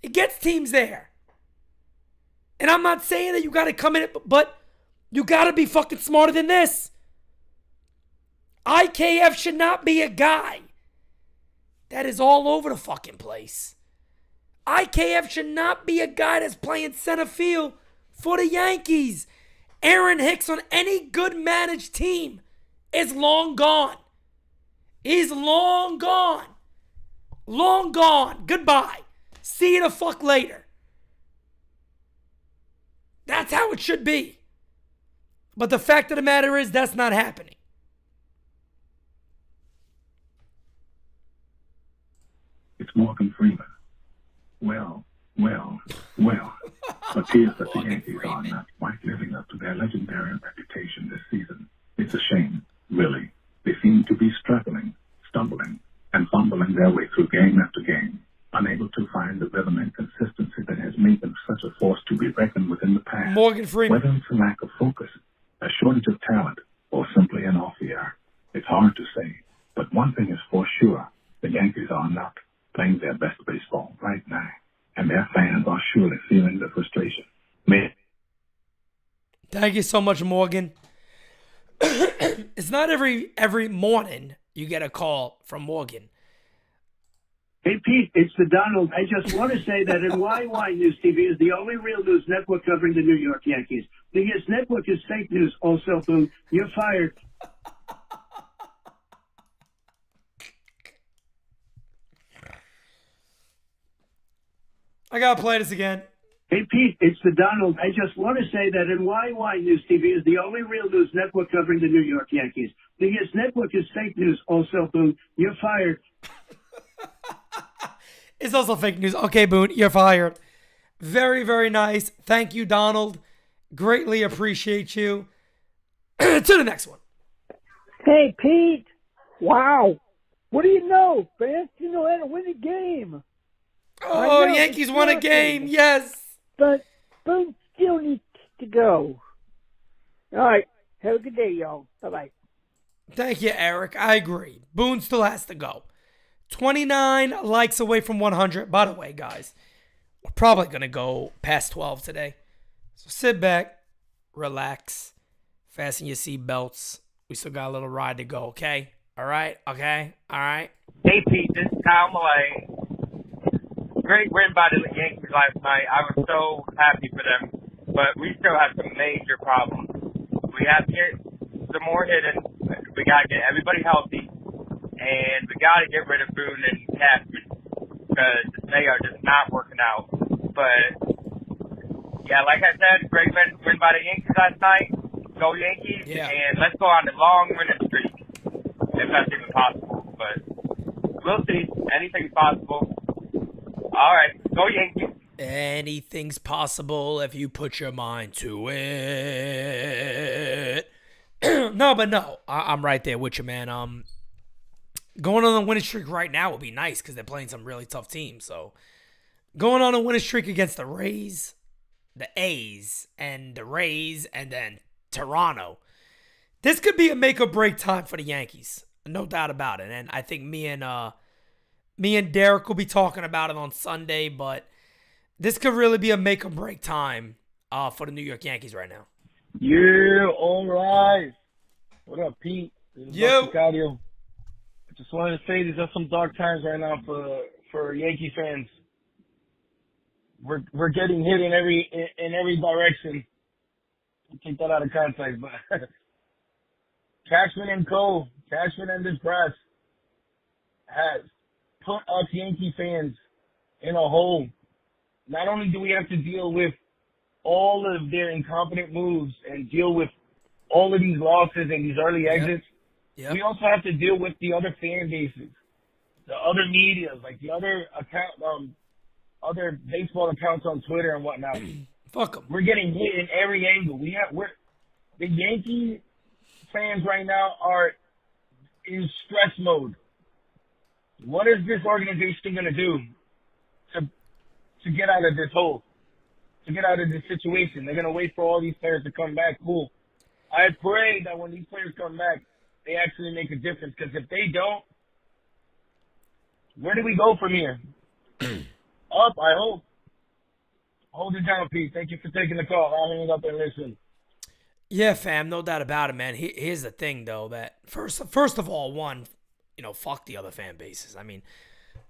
He gets teams there. And I'm not saying that you got to come in, but you got to be fucking smarter than this. IKF should not be a guy that is all over the fucking place. IKF should not be a guy that's playing center field for the Yankees. Aaron Hicks on any good managed team is long gone. He's long gone. Long gone. Goodbye. See you the fuck later. That's how it should be. But the fact of the matter is that's not happening. It's Morgan Freeman. Well. Appears that the Yankees are not quite living up to their legendary reputation this season. It's a shame, really. They seem to be struggling, stumbling, and fumbling their way through game after game, unable to find the rhythm and consistency that has made them such a force to be reckoned with in the past. Morgan Freeman. Whether it's a lack of focus, a shortage of talent, or simply an off year, it's hard to say. But one thing is for sure, the Yankees are not playing their best baseball right now. And their fans are surely feeling the frustration. Thank you so much, Morgan. It's not every morning you get a call from Morgan. Hey, Pete, it's the Donald. I just want to say that NyynewsTV is the only real news network covering the New York Yankees. The Yes Network is fake news. Also, boom, you're fired. I gotta play this again. Hey, Pete, it's the Donald. I just want to say that NyynewsTV is the only real news network covering the New York Yankees. The Yes Network is fake news. Also, boom, you're fired. It's also fake news. Okay, Boone, you're fired. Very, very nice. Thank you, Donald. Greatly appreciate you. To the next one. Hey, Pete. Wow. What do you know? Fans, you know how to win a game. Oh, the Yankees won a game. Yes. But Boone still needs to go. All right. Have a good day, y'all. Bye-bye. Thank you, Eric. I agree. Boone still has to go. 29 likes away from 100. By the way, guys, we're probably going to go past 12 today. So sit back, relax, fasten your seatbelts. We still got a little ride to go, okay? All right? Okay? All right? Hey, Pete, this is Kyle Malay. Great win by the Yankees last night. I was so happy for them, but we still have some major problems. We have to get some more hitting. We got to get everybody healthy, and we got to get rid of Boone and Cashman because they are just not working out. But, yeah, like I said, great win by the Yankees last night. Go Yankees, and let's go on a long winning streak, if that's even possible. But we'll see. Anything's possible. All right, go Yankees. Anything's possible if you put your mind to it. No, I'm right there with you, man. Going on a winning streak right now would be nice because they're playing some really tough teams. So going on a winning streak against the Rays, the A's, and the Rays, and then Toronto. This could be a make or break time for the Yankees. No doubt about it. And I think me and Derek will be talking about it on Sunday, but This could really be a make or break time for the New York Yankees right now. Yeah, all right. What up, Pete? This is Yo. Sicario. I just wanted to say these are some dark times right now for Yankee fans. We're getting hit in every direction. I'll take that out of context, but Cashman and Co. Cashman and this press has put us Yankee fans in a hole. Not only do we have to deal with all of their incompetent moves and deal with all of these losses and these early exits, we also have to deal with the other fan bases, the other media, like the other other baseball accounts on Twitter and whatnot. Fuck them. We're getting hit in every angle. The Yankee fans right now are in stress mode. What is this organization going to do to get out of this hole, to get out of this situation? They're going to wait for all these players to come back. Cool. I pray that when these players come back, they actually make a difference. Because if they don't, where do we go from here? Up, I hope. Hold it down, Pete. Thank you for taking the call. I'll hang up and listen. Yeah, fam, no doubt about it, man. Here's the thing, though, that first of all, fuck the other fan bases. I mean,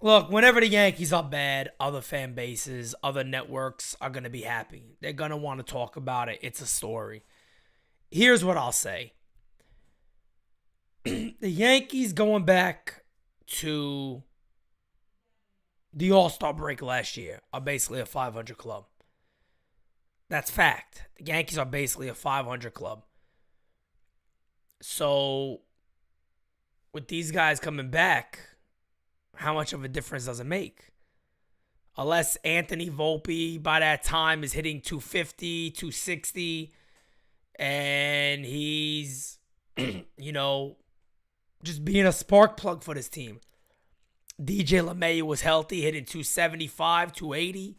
look, whenever the Yankees are bad, other fan bases, other networks are going to be happy. They're going to want to talk about it. It's a story. Here's what I'll say. The Yankees going back to the All-Star break last year are basically a 500 club. That's fact. The Yankees are basically a 500 club. So, with these guys coming back, how much of a difference does it make? Unless Anthony Volpe by that time is hitting 250, 260, and he's, just being a spark plug for this team. DJ LeMahieu was healthy, hitting 275, 280.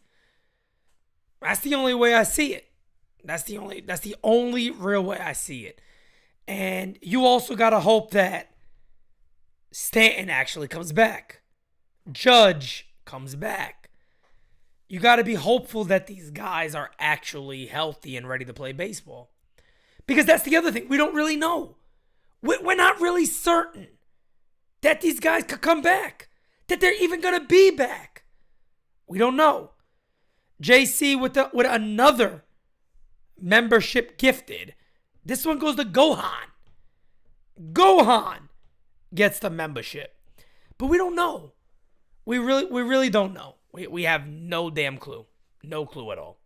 That's the only way I see it. That's the only real way I see it. And you also got to hope that Stanton actually comes back. Judge comes back. You got to be hopeful that these guys are actually healthy and ready to play baseball. Because that's the other thing. We don't really know. We're not really certain that these guys could come back. That they're even going to be back. We don't know. JC with another membership gifted. This one goes to Gohan. Gohan gets the membership. But we don't know. We really don't know. We have no damn clue. No clue at all.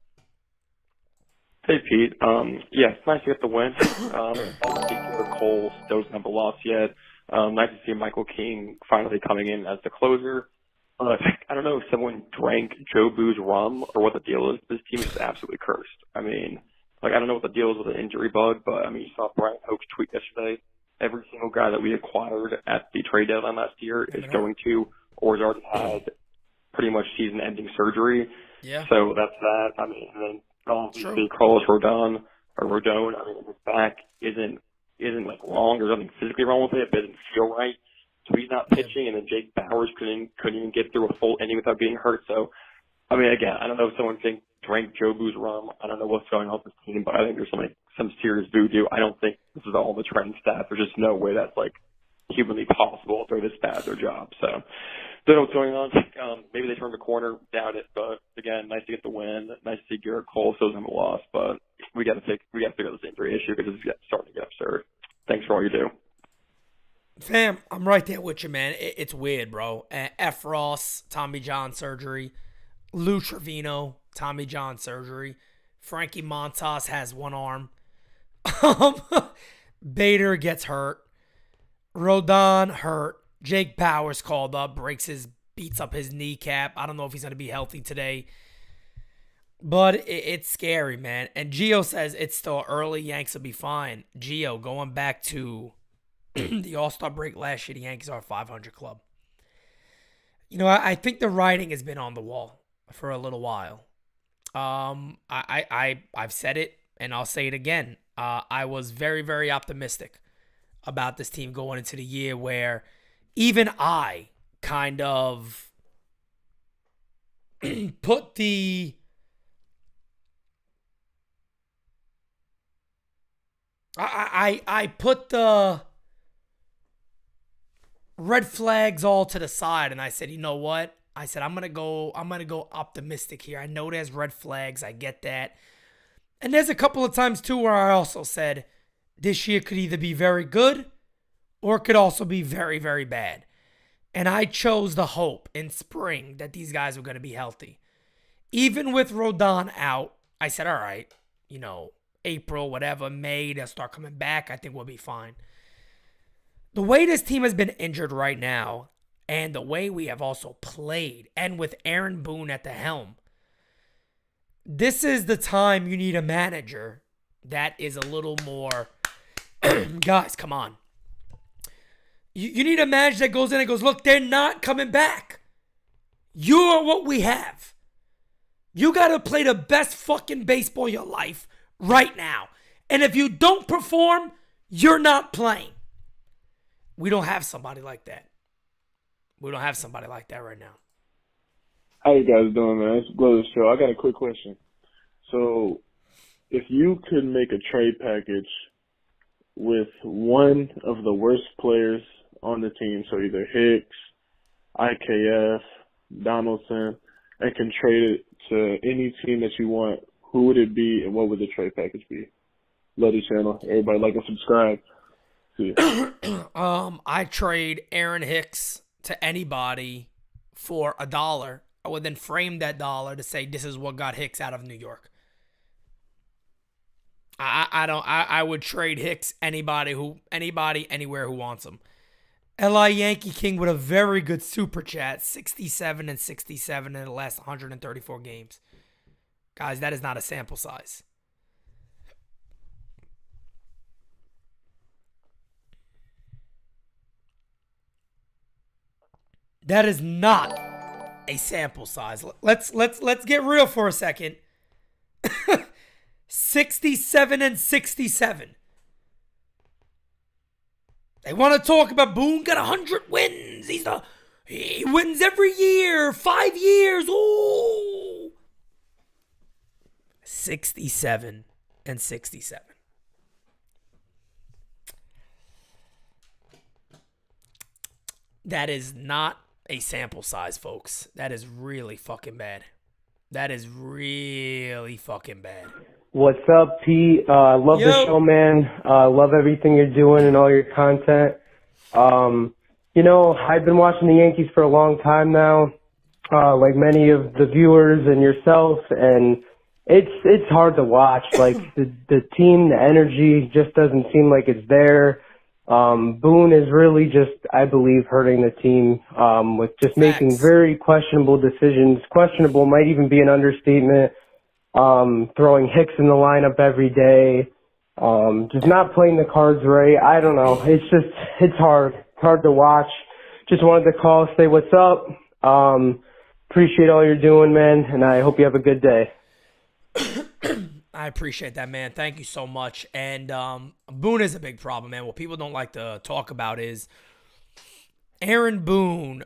Hey, Pete. It's nice to get the win. Obviously, Cole still doesn't have a loss yet. Nice to see Michael King finally coming in as the closer. I don't know if someone drank Joe Boo's rum or what the deal is. This team is absolutely cursed. I mean, I don't know what the deal is with the injury bug, but, you saw Brian Hoke's tweet yesterday. Every single guy that we acquired at the trade deadline last year is going to or has already had pretty much season-ending surgery. Yeah. So that's that. I mean, and then obviously Carlos Rodon, his back isn't wrong. There's nothing physically wrong with it. It doesn't feel right. So he's not pitching, and then Jake Bowers couldn't even get through a full inning without getting hurt. So, again, I don't know if someone drank Joe Boo's rum. I don't know what's going on with this team, but I think there's some serious voodoo. I don't think this is all the trend stats. There's just no way that's humanly possible if they're this bad at their job. So, don't know what's going on. Maybe they turned the corner, doubt it. But again, nice to get the win. Nice to see Garrett Cole still doesn't have a loss, but we got to figure out this injury issue because it's starting to get absurd. Thanks for all you do. Fam, I'm right there with you, man. It's weird, bro. F. Ross, Tommy John surgery. Lou Trevino, Tommy John surgery. Frankie Montas has one arm. Bader gets hurt. Rodon hurt. Jake Bowers called up, beats up his kneecap. I don't know if he's going to be healthy today. But it's scary, man. And Gio says it's still early. Yanks will be fine. Gio, going back to the All-Star break last year, the Yankees are a 500 club. I think the writing has been on the wall for a little while. I've said it, and I'll say it again. I was very, very optimistic about this team going into the year where even I kind of put the I put the red flags all to the side, and I said, you know what? I said, I'm gonna go optimistic here. I know there's red flags, I get that. And there's a couple of times too where I also said this year could either be very good or it could also be very, very bad. And I chose the hope in spring that these guys were gonna be healthy. Even with Rodon out, I said, all right, April, whatever, May, they'll start coming back. I think we'll be fine. The way this team has been injured right now, and the way we have also played, and with Aaron Boone at the helm, this is the time you need a manager that is a little more, guys, come on. You need a manager that goes in and goes, look, they're not coming back. You're what we have. You got to play the best fucking baseball of your life right now. And if you don't perform, you're not playing. We don't have somebody like that. We don't have somebody like that right now. How you guys doing, man? It's Glow's show. I got a quick question. So, if you could make a trade package with one of the worst players on the team, so either Hicks, IKF, Donaldson, and can trade it to any team that you want, who would it be and what would the trade package be? Love the channel. Everybody like and subscribe. See ya. I trade Aaron Hicks to anybody for $1. I would then frame that dollar to say this is what got Hicks out of New York. I would trade Hicks anybody anywhere who wants him. LI Yankee King with a very good super chat, 67 and 67 in the last 134 games. Guys, that is not a sample size. That is not a sample size. Let's get real for a second. 67 and 67. They want to talk about Boone got 100 wins. He wins every year, 5 years. Ooh. 67 and 67. That is not a sample size, folks. That is really fucking bad. That is really fucking bad. What's up, Pete? I love the show, man. I love everything you're doing and all your content. I've been watching the Yankees for a long time now, like many of the viewers and yourself, and it's hard to watch. Like the team, the energy just doesn't seem like it's there. Boone is really just, I believe, hurting the team with just making very questionable decisions. Questionable might even be an understatement. Throwing Hicks in the lineup every day. Just not playing the cards right. I don't know. It's hard. It's hard to watch. Just wanted to call, say what's up. Appreciate all you're doing, man, and I hope you have a good day. I appreciate that, man. Thank you so much. And Boone is a big problem, man. What people don't like to talk about is Aaron Boone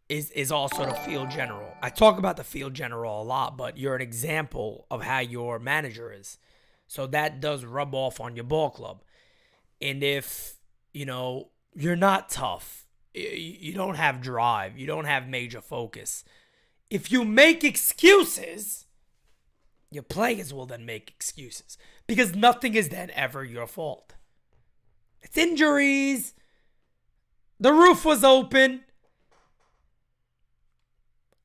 is also the field general. I talk about the field general a lot, but you're an example of how your manager is. So that does rub off on your ball club. And if, you're not tough, you don't have drive, you don't have major focus, if you make excuses, your players will then make excuses because nothing is then ever your fault. It's injuries. The roof was open.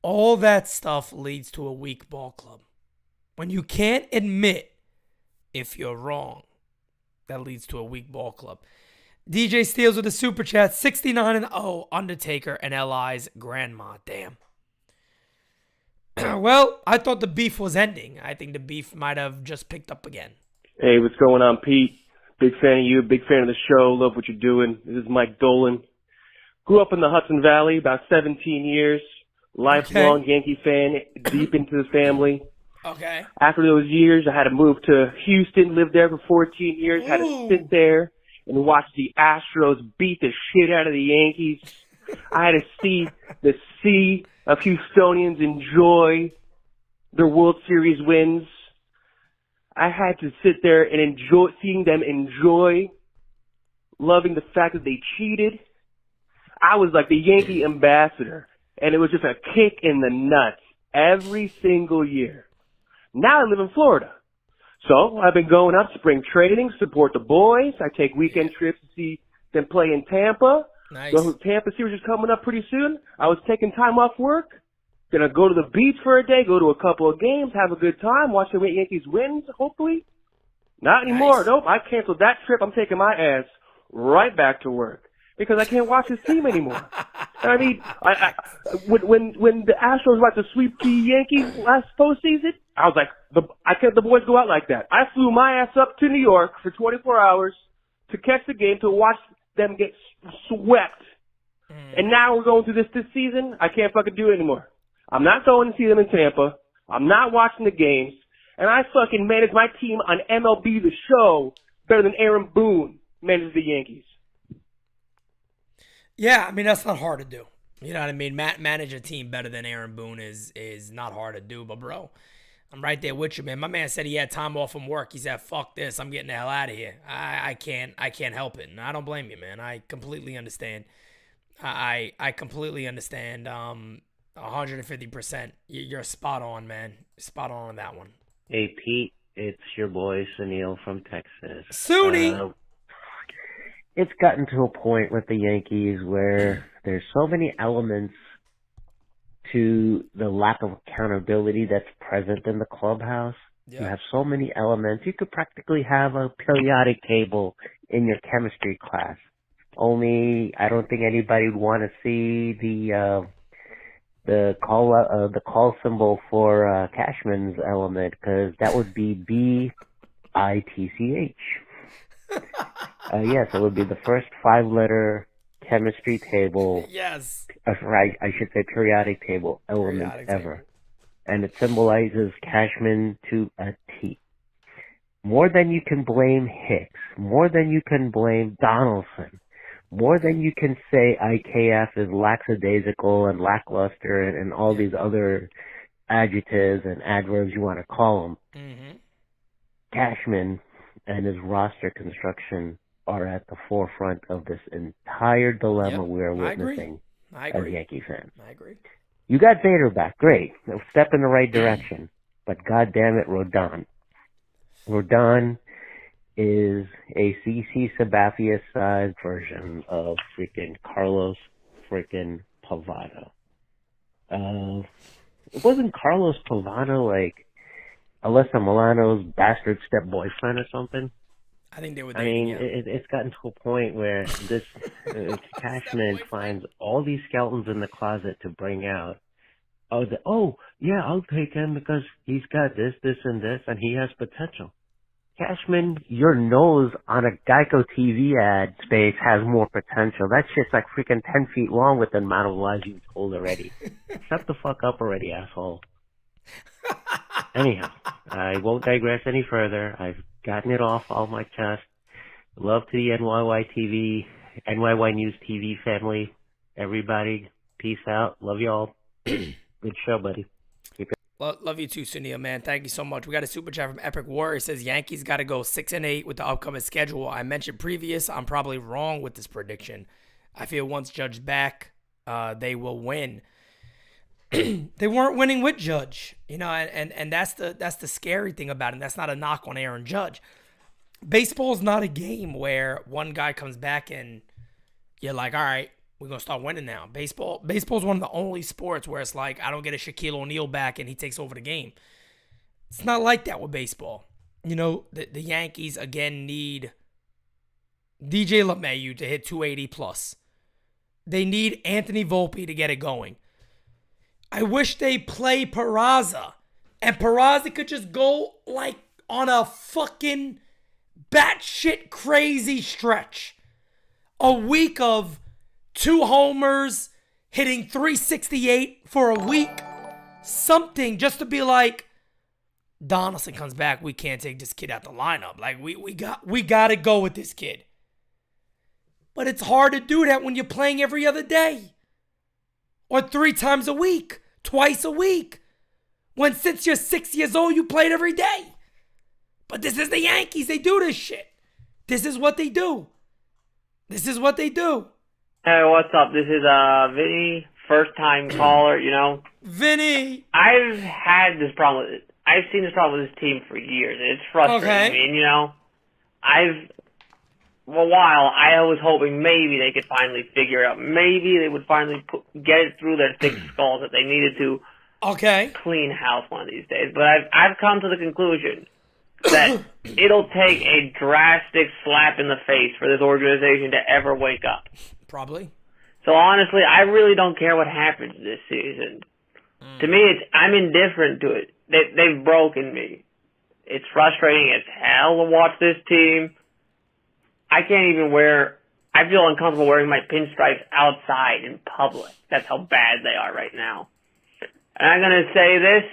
All that stuff leads to a weak ball club. When you can't admit if you're wrong, that leads to a weak ball club. DJ Steels with a super chat, 69-0, Undertaker and LI's grandma. Damn. Well, I thought the beef was ending. I think the beef might have just picked up again. Hey, what's going on, Pete? Big fan of you, big fan of the show. Love what you're doing. This is Mike Dolan. Grew up in the Hudson Valley, about 17 years. Lifelong Yankee fan, deep into the family. Okay. After those years, I had to move to Houston, lived there for 14 years, had to sit there and watch the Astros beat the shit out of the Yankees. I had to see the C Houstonians enjoy their World Series wins. I had to sit there and enjoy seeing them enjoy loving the fact that they cheated. I was like the Yankee ambassador, and it was just a kick in the nuts every single year. Now I live in Florida. So I've been going up spring training, support the boys. I take weekend trips to see them play in Tampa. Nice. The Tampa series is coming up pretty soon. I was taking time off work. Gonna go to the beach for a day, go to a couple of games, have a good time, watch the Yankees win, hopefully. Not anymore. Nice. Nope, I canceled that trip. I'm taking my ass right back to work because I can't watch this team anymore. I mean, when the Astros were about to sweep the Yankees last postseason, I was like, I can't the boys go out like that. I flew my ass up to New York for 24 hours to catch the game, to watch them get swept. And now we're going through this season. I can't fucking do it anymore. I'm not going to see them in Tampa. I'm not watching the games. And I fucking manage my team on MLB The Show better than Aaron Boone manages the Yankees. Yeah, I mean, that's not hard to do. You know what I mean? Manage a team better than Aaron Boone is not hard to do. But, bro, I'm right there with you, man. My man said he had time off from work. He said, fuck this. I'm getting the hell out of here. I can't help it. And I don't blame you, man. I completely understand. I completely understand. 150%. You're spot on, man. Spot on that one. Hey, Pete, it's your boy Sunil from Texas. Sunny! It's gotten to a point with the Yankees where there's so many elements to the lack of accountability that's present in the clubhouse. Yeah. You have so many elements. You could practically have a periodic table in your chemistry class. Only I don't think anybody would want to see the call symbol for Cashman's element, because that would be BITCH. Yes, it would be the first 5-letter chemistry table. Yes. Right, I should say periodic table element ever. And it symbolizes Cashman to a T. More than you can blame Hicks, more than you can blame Donaldson, more than you can say IKF is lackadaisical and lackluster and all these other adjectives and adverbs you want to call them. Mm-hmm. Cashman and his roster construction are at the forefront of this entire dilemma we are witnessing as Yankee fans. I agree. You got Vader back, great. A step in the right direction. But goddamn it, Rodon. Rodon is a CC Sabathia-sized version of freaking Carlos freaking Pavano. Wasn't Carlos Pavano like Alyssa Milano's bastard step-boyfriend or something? I think they were I mean, it's gotten to a point where this Cashman finds all these skeletons in the closet to bring out. Yeah, I'll take him because he's got this, and this, and he has potential. Cashman, your nose on a Geico TV ad space has more potential. That shit's like freaking 10 feet long with the amount of lies you've told already. Shut the fuck up already, asshole. Anyhow, I won't digress any further. I've gotten it off all my chest. Love to the NYY News TV family. Everybody, peace out. Love y'all. Good show, buddy. Keep it. Love you too, Sunil, man. Thank you so much. We got a super chat from Epic Warrior. It says Yankees got to go 6-8 with the upcoming schedule. I mentioned previous. I'm probably wrong with this prediction. I feel once Judge back, they will win. They weren't winning with Judge, you know, and that's the scary thing about it. And that's not a knock on Aaron Judge. Baseball's not a game where one guy comes back and you're like, all right, we're going to start winning now. Baseball's one of the only sports where it's like, I don't get a Shaquille O'Neal back and he takes over the game. It's not like that with baseball. You know, the Yankees, again, need DJ LeMahieu to hit 280 plus. They need Anthony Volpe to get it going. I wish they play Peraza. And Peraza could just go like on a fucking batshit crazy stretch. A week of 2 homers, hitting 368 for a week. Something just to be like, Donaldson comes back, we can't take this kid out the lineup. Like, we got to go with this kid. But it's hard to do that when you're playing every other day. or 3 times a week, twice a week. When since you're 6 years old, you played every day. But this is the Yankees. They do this shit. This is what they do. This is what they do. Hey, what's up? This is Vinny, first-time caller, you know. Vinny! I've had this problem with it. I've seen this problem with this team for years, and it's frustrating me. And, you know, for a while, I was hoping maybe they could finally figure it out. Maybe they would finally get it through their thick skulls that they needed to clean house one of these days. But I've come to the conclusion that it'll take a drastic slap in the face for this organization to ever wake up. Probably. So honestly, I really don't care what happens this season. To me, I'm indifferent to it. They've broken me. It's frustrating as hell to watch this team. I can't even I feel uncomfortable wearing my pinstripes outside in public. That's how bad they are right now. And I'm going to say this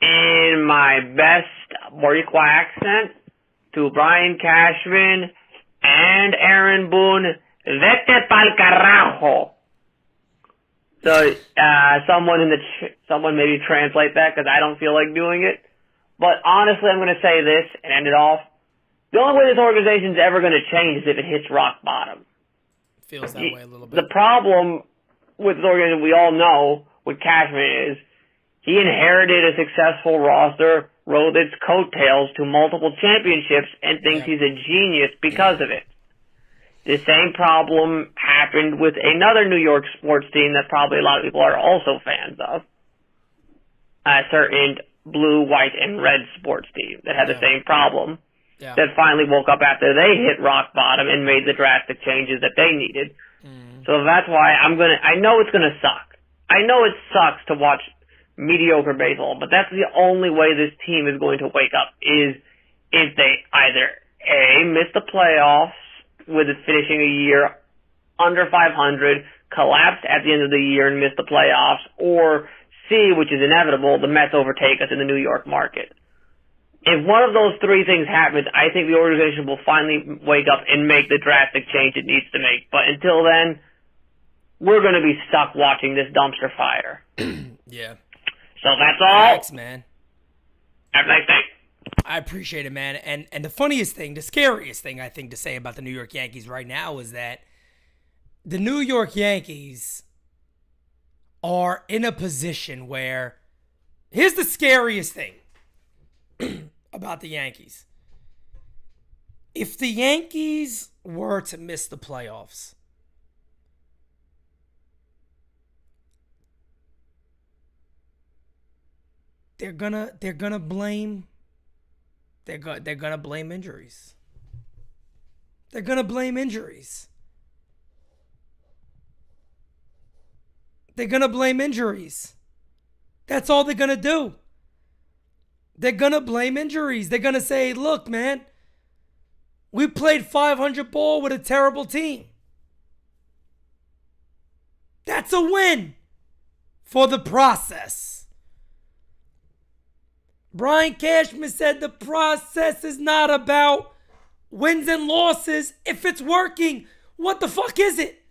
in my best Boricua accent to Brian Cashman and Aaron Boone. Vete pa'l carajo. So, someone maybe translate that because I don't feel like doing it. But honestly, I'm going to say this and end it off. The only way this organization's ever going to change is if it hits rock bottom. Feels that way a little bit. The problem with this organization, we all know, with Cashman is he inherited a successful roster, rode its coattails to multiple championships, and thinks he's a genius because of it. The same problem happened with another New York sports team that probably a lot of people are also fans of. A certain blue, white, and red sports team that had the same problem. That finally woke up after they hit rock bottom and made the drastic changes that they needed. So that's why I know it's gonna suck. I know it sucks to watch mediocre baseball, but that's the only way this team is going to wake up is if they either A, miss the playoffs, with it finishing a year under 500, collapsed at the end of the year and missed the playoffs, or C, which is inevitable, the Mets overtake us in the New York market. If one of those three things happens, I think the organization will finally wake up and make the drastic change it needs to make. But until then, we're going to be stuck watching this dumpster fire. Yeah. So that's all. Thanks, man. Have a nice day. I appreciate it, man. And the funniest thing, the scariest thing I think to say about the New York Yankees right now is that the New York Yankees are in a position where, here's the scariest thing about the Yankees. If the Yankees were to miss the playoffs, they're gonna blame injuries. They're gonna blame injuries. They're gonna blame injuries. That's all they're gonna do. They're gonna blame injuries. They're gonna say, look, man, we played 500 ball with a terrible team. That's a win for the process. Brian Cashman said the process is not about wins and losses. If it's working, what the fuck is it?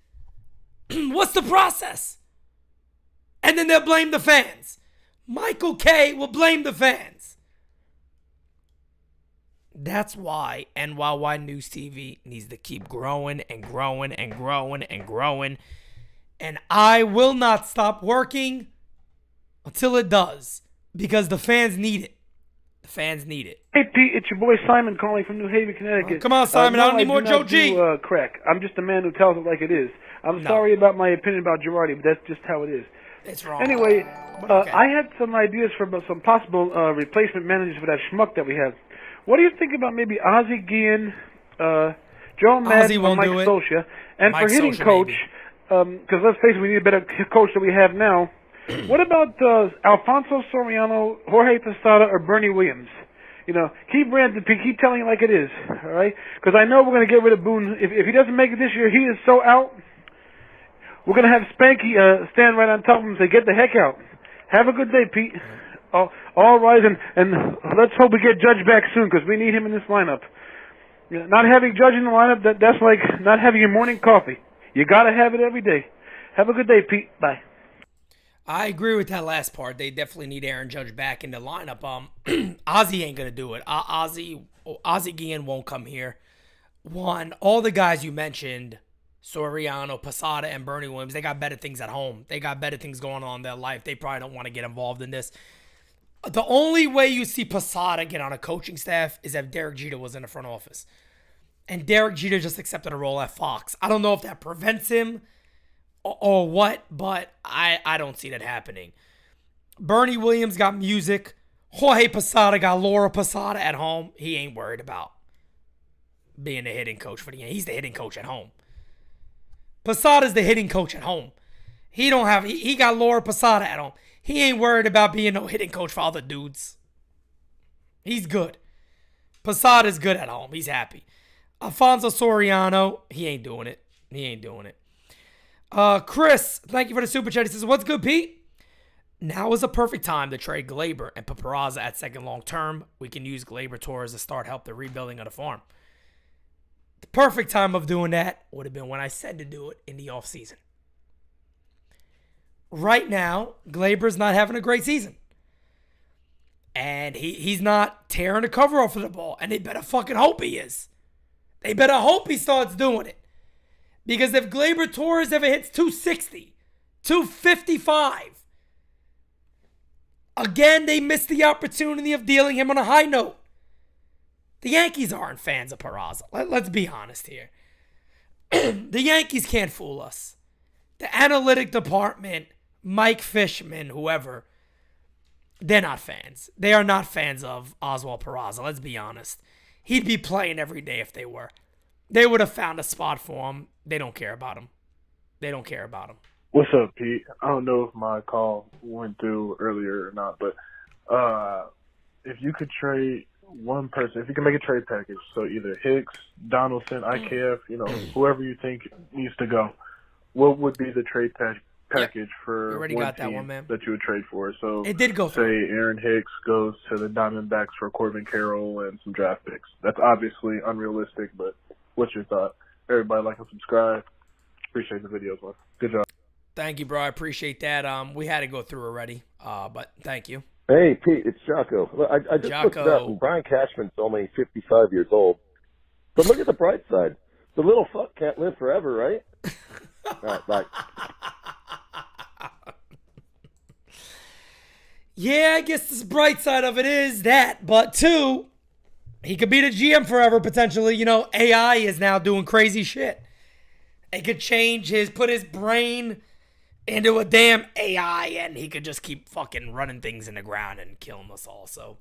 What's the process? And then they'll blame the fans. Michael K will blame the fans. That's why NyynewsTV needs to keep growing and growing and growing and growing. And I will not stop working until it does. Because the fans need it. The fans need it. Hey, Pete, it's your boy Simon calling from New Haven, Connecticut. Come on, Simon. I don't need more Joe G. Crack. I'm just a man who tells it like it is. I'm sorry about my opinion about Girardi, but that's just how it is. It's wrong. Anyway, I had some ideas for some possible replacement managers for that schmuck that we have. What do you think about maybe Ozzie Guillen, Joe Madden, or Mike Scioscia? And for hitting coach, because let's face it, we need a better coach than we have now. What about Alfonso Soriano, Jorge Posada, or Bernie Williams? You know, keep telling it like it is, all right? Because I know we're going to get rid of Boone. If he doesn't make it this year, he is so out. We're going to have Spanky stand right on top of him and say, get the heck out. Have a good day, Pete. All rise, and let's hope we get Judge back soon because we need him in this lineup. Not having Judge in the lineup, that's like not having your morning coffee. You got to have it every day. Have a good day, Pete. Bye. I agree with that last part. They definitely need Aaron Judge back in the lineup. Ozzy ain't going to do it. Ozzy Guillen won't come here. One, all the guys you mentioned, Soriano, Posada, and Bernie Williams, they got better things at home. They got better things going on in their life. They probably don't want to get involved in this. The only way you see Posada get on a coaching staff is if Derek Jeter was in the front office. And Derek Jeter just accepted a role at Fox. I don't know if that prevents him or what, but I don't see that happening. Bernie Williams got music. Jorge Posada got Laura Posada at home. He ain't worried about being the hitting coach for the Yankees. He's the hitting coach at home. Posada's the hitting coach at home. He got Laura Posada at home. He ain't worried about being no hitting coach for other dudes. He's good. Posada's good at home. He's happy. Alfonso Soriano, he ain't doing it. Chris, thank you for the super chat. He says, what's good, Pete? Now is a perfect time to trade Glaber and put Peraza at second long term. We can use Glaber Torres to start help the rebuilding of the farm. The perfect time of doing that would have been when I said to do it in the offseason. Right now, Glaber's not having a great season. And he's not tearing the cover off of the ball. And they better fucking hope he is. They better hope he starts doing it. Because if Glaber Torres ever hits 260, 255, again, they missed the opportunity of dealing him on a high note. The Yankees aren't fans of Peraza. Let's be honest here. The Yankees can't fool us. The analytic department, Mike Fishman, whoever, they're not fans. They are not fans of Oswald Peraza. Let's be honest. He'd be playing every day if they were. They would have found a spot for him. They don't care about him. What's up, Pete? I don't know if my call went through earlier or not, but if you could trade one person, if you can make a trade package, so either Hicks, Donaldson, IKF, whoever you think needs to go, what would be the trade package for one got team that one, man. that you would trade for? So it did go say through. Aaron Hicks goes to the Diamondbacks for Corbin Carroll and some draft picks. That's obviously unrealistic, but what's your thought? Everybody like and subscribe. Appreciate the videos, man. Good job. Thank you, bro. I appreciate that. We had to go through already, but thank you. Hey, Pete, it's Jocko. Look, I just looked it up, and Brian Cashman's only 55 years old. But look at the bright side. The little fuck can't live forever, right? All right, bye. Yeah, I guess the bright side of it is that. But two, he could be the GM forever, potentially. AI is now doing crazy shit. It could put his brain into a damn AI, and he could just keep fucking running things in the ground and killing us all. So,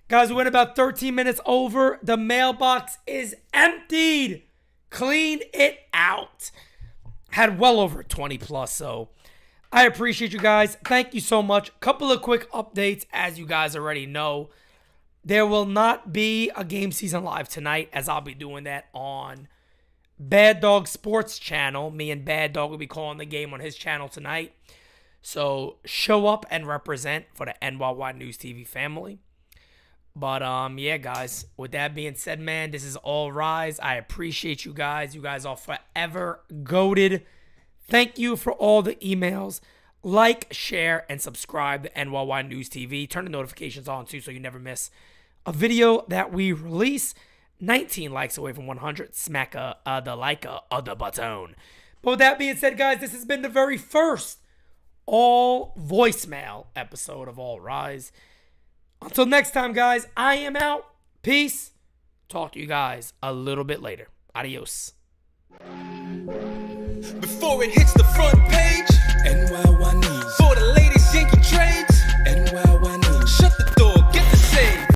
guys, we went about 13 minutes over. The mailbox is emptied. Clean it out. Had well over 20 plus, so I appreciate you guys. Thank you so much. Couple of quick updates, as you guys already know. There will not be a Game Season Live tonight, as I'll be doing that on Bad Dog Sports channel. Me and Bad Dog will be calling the game on his channel tonight. So show up and represent for the NYY News TV family. But yeah, guys, with that being said, man, this is All Rise. I appreciate you guys. You guys are forever goated. Thank you for all the emails. Like, share, and subscribe to NYY News TV. Turn the notifications on too so you never miss a video that we release. 19 likes away from 100. Smack the like of the button. But with that being said, guys, this has been the very first all voicemail episode of All Rise. Until next time, guys, I am out. Peace. Talk to you guys a little bit later. Adios. Before it hits the front page, NYY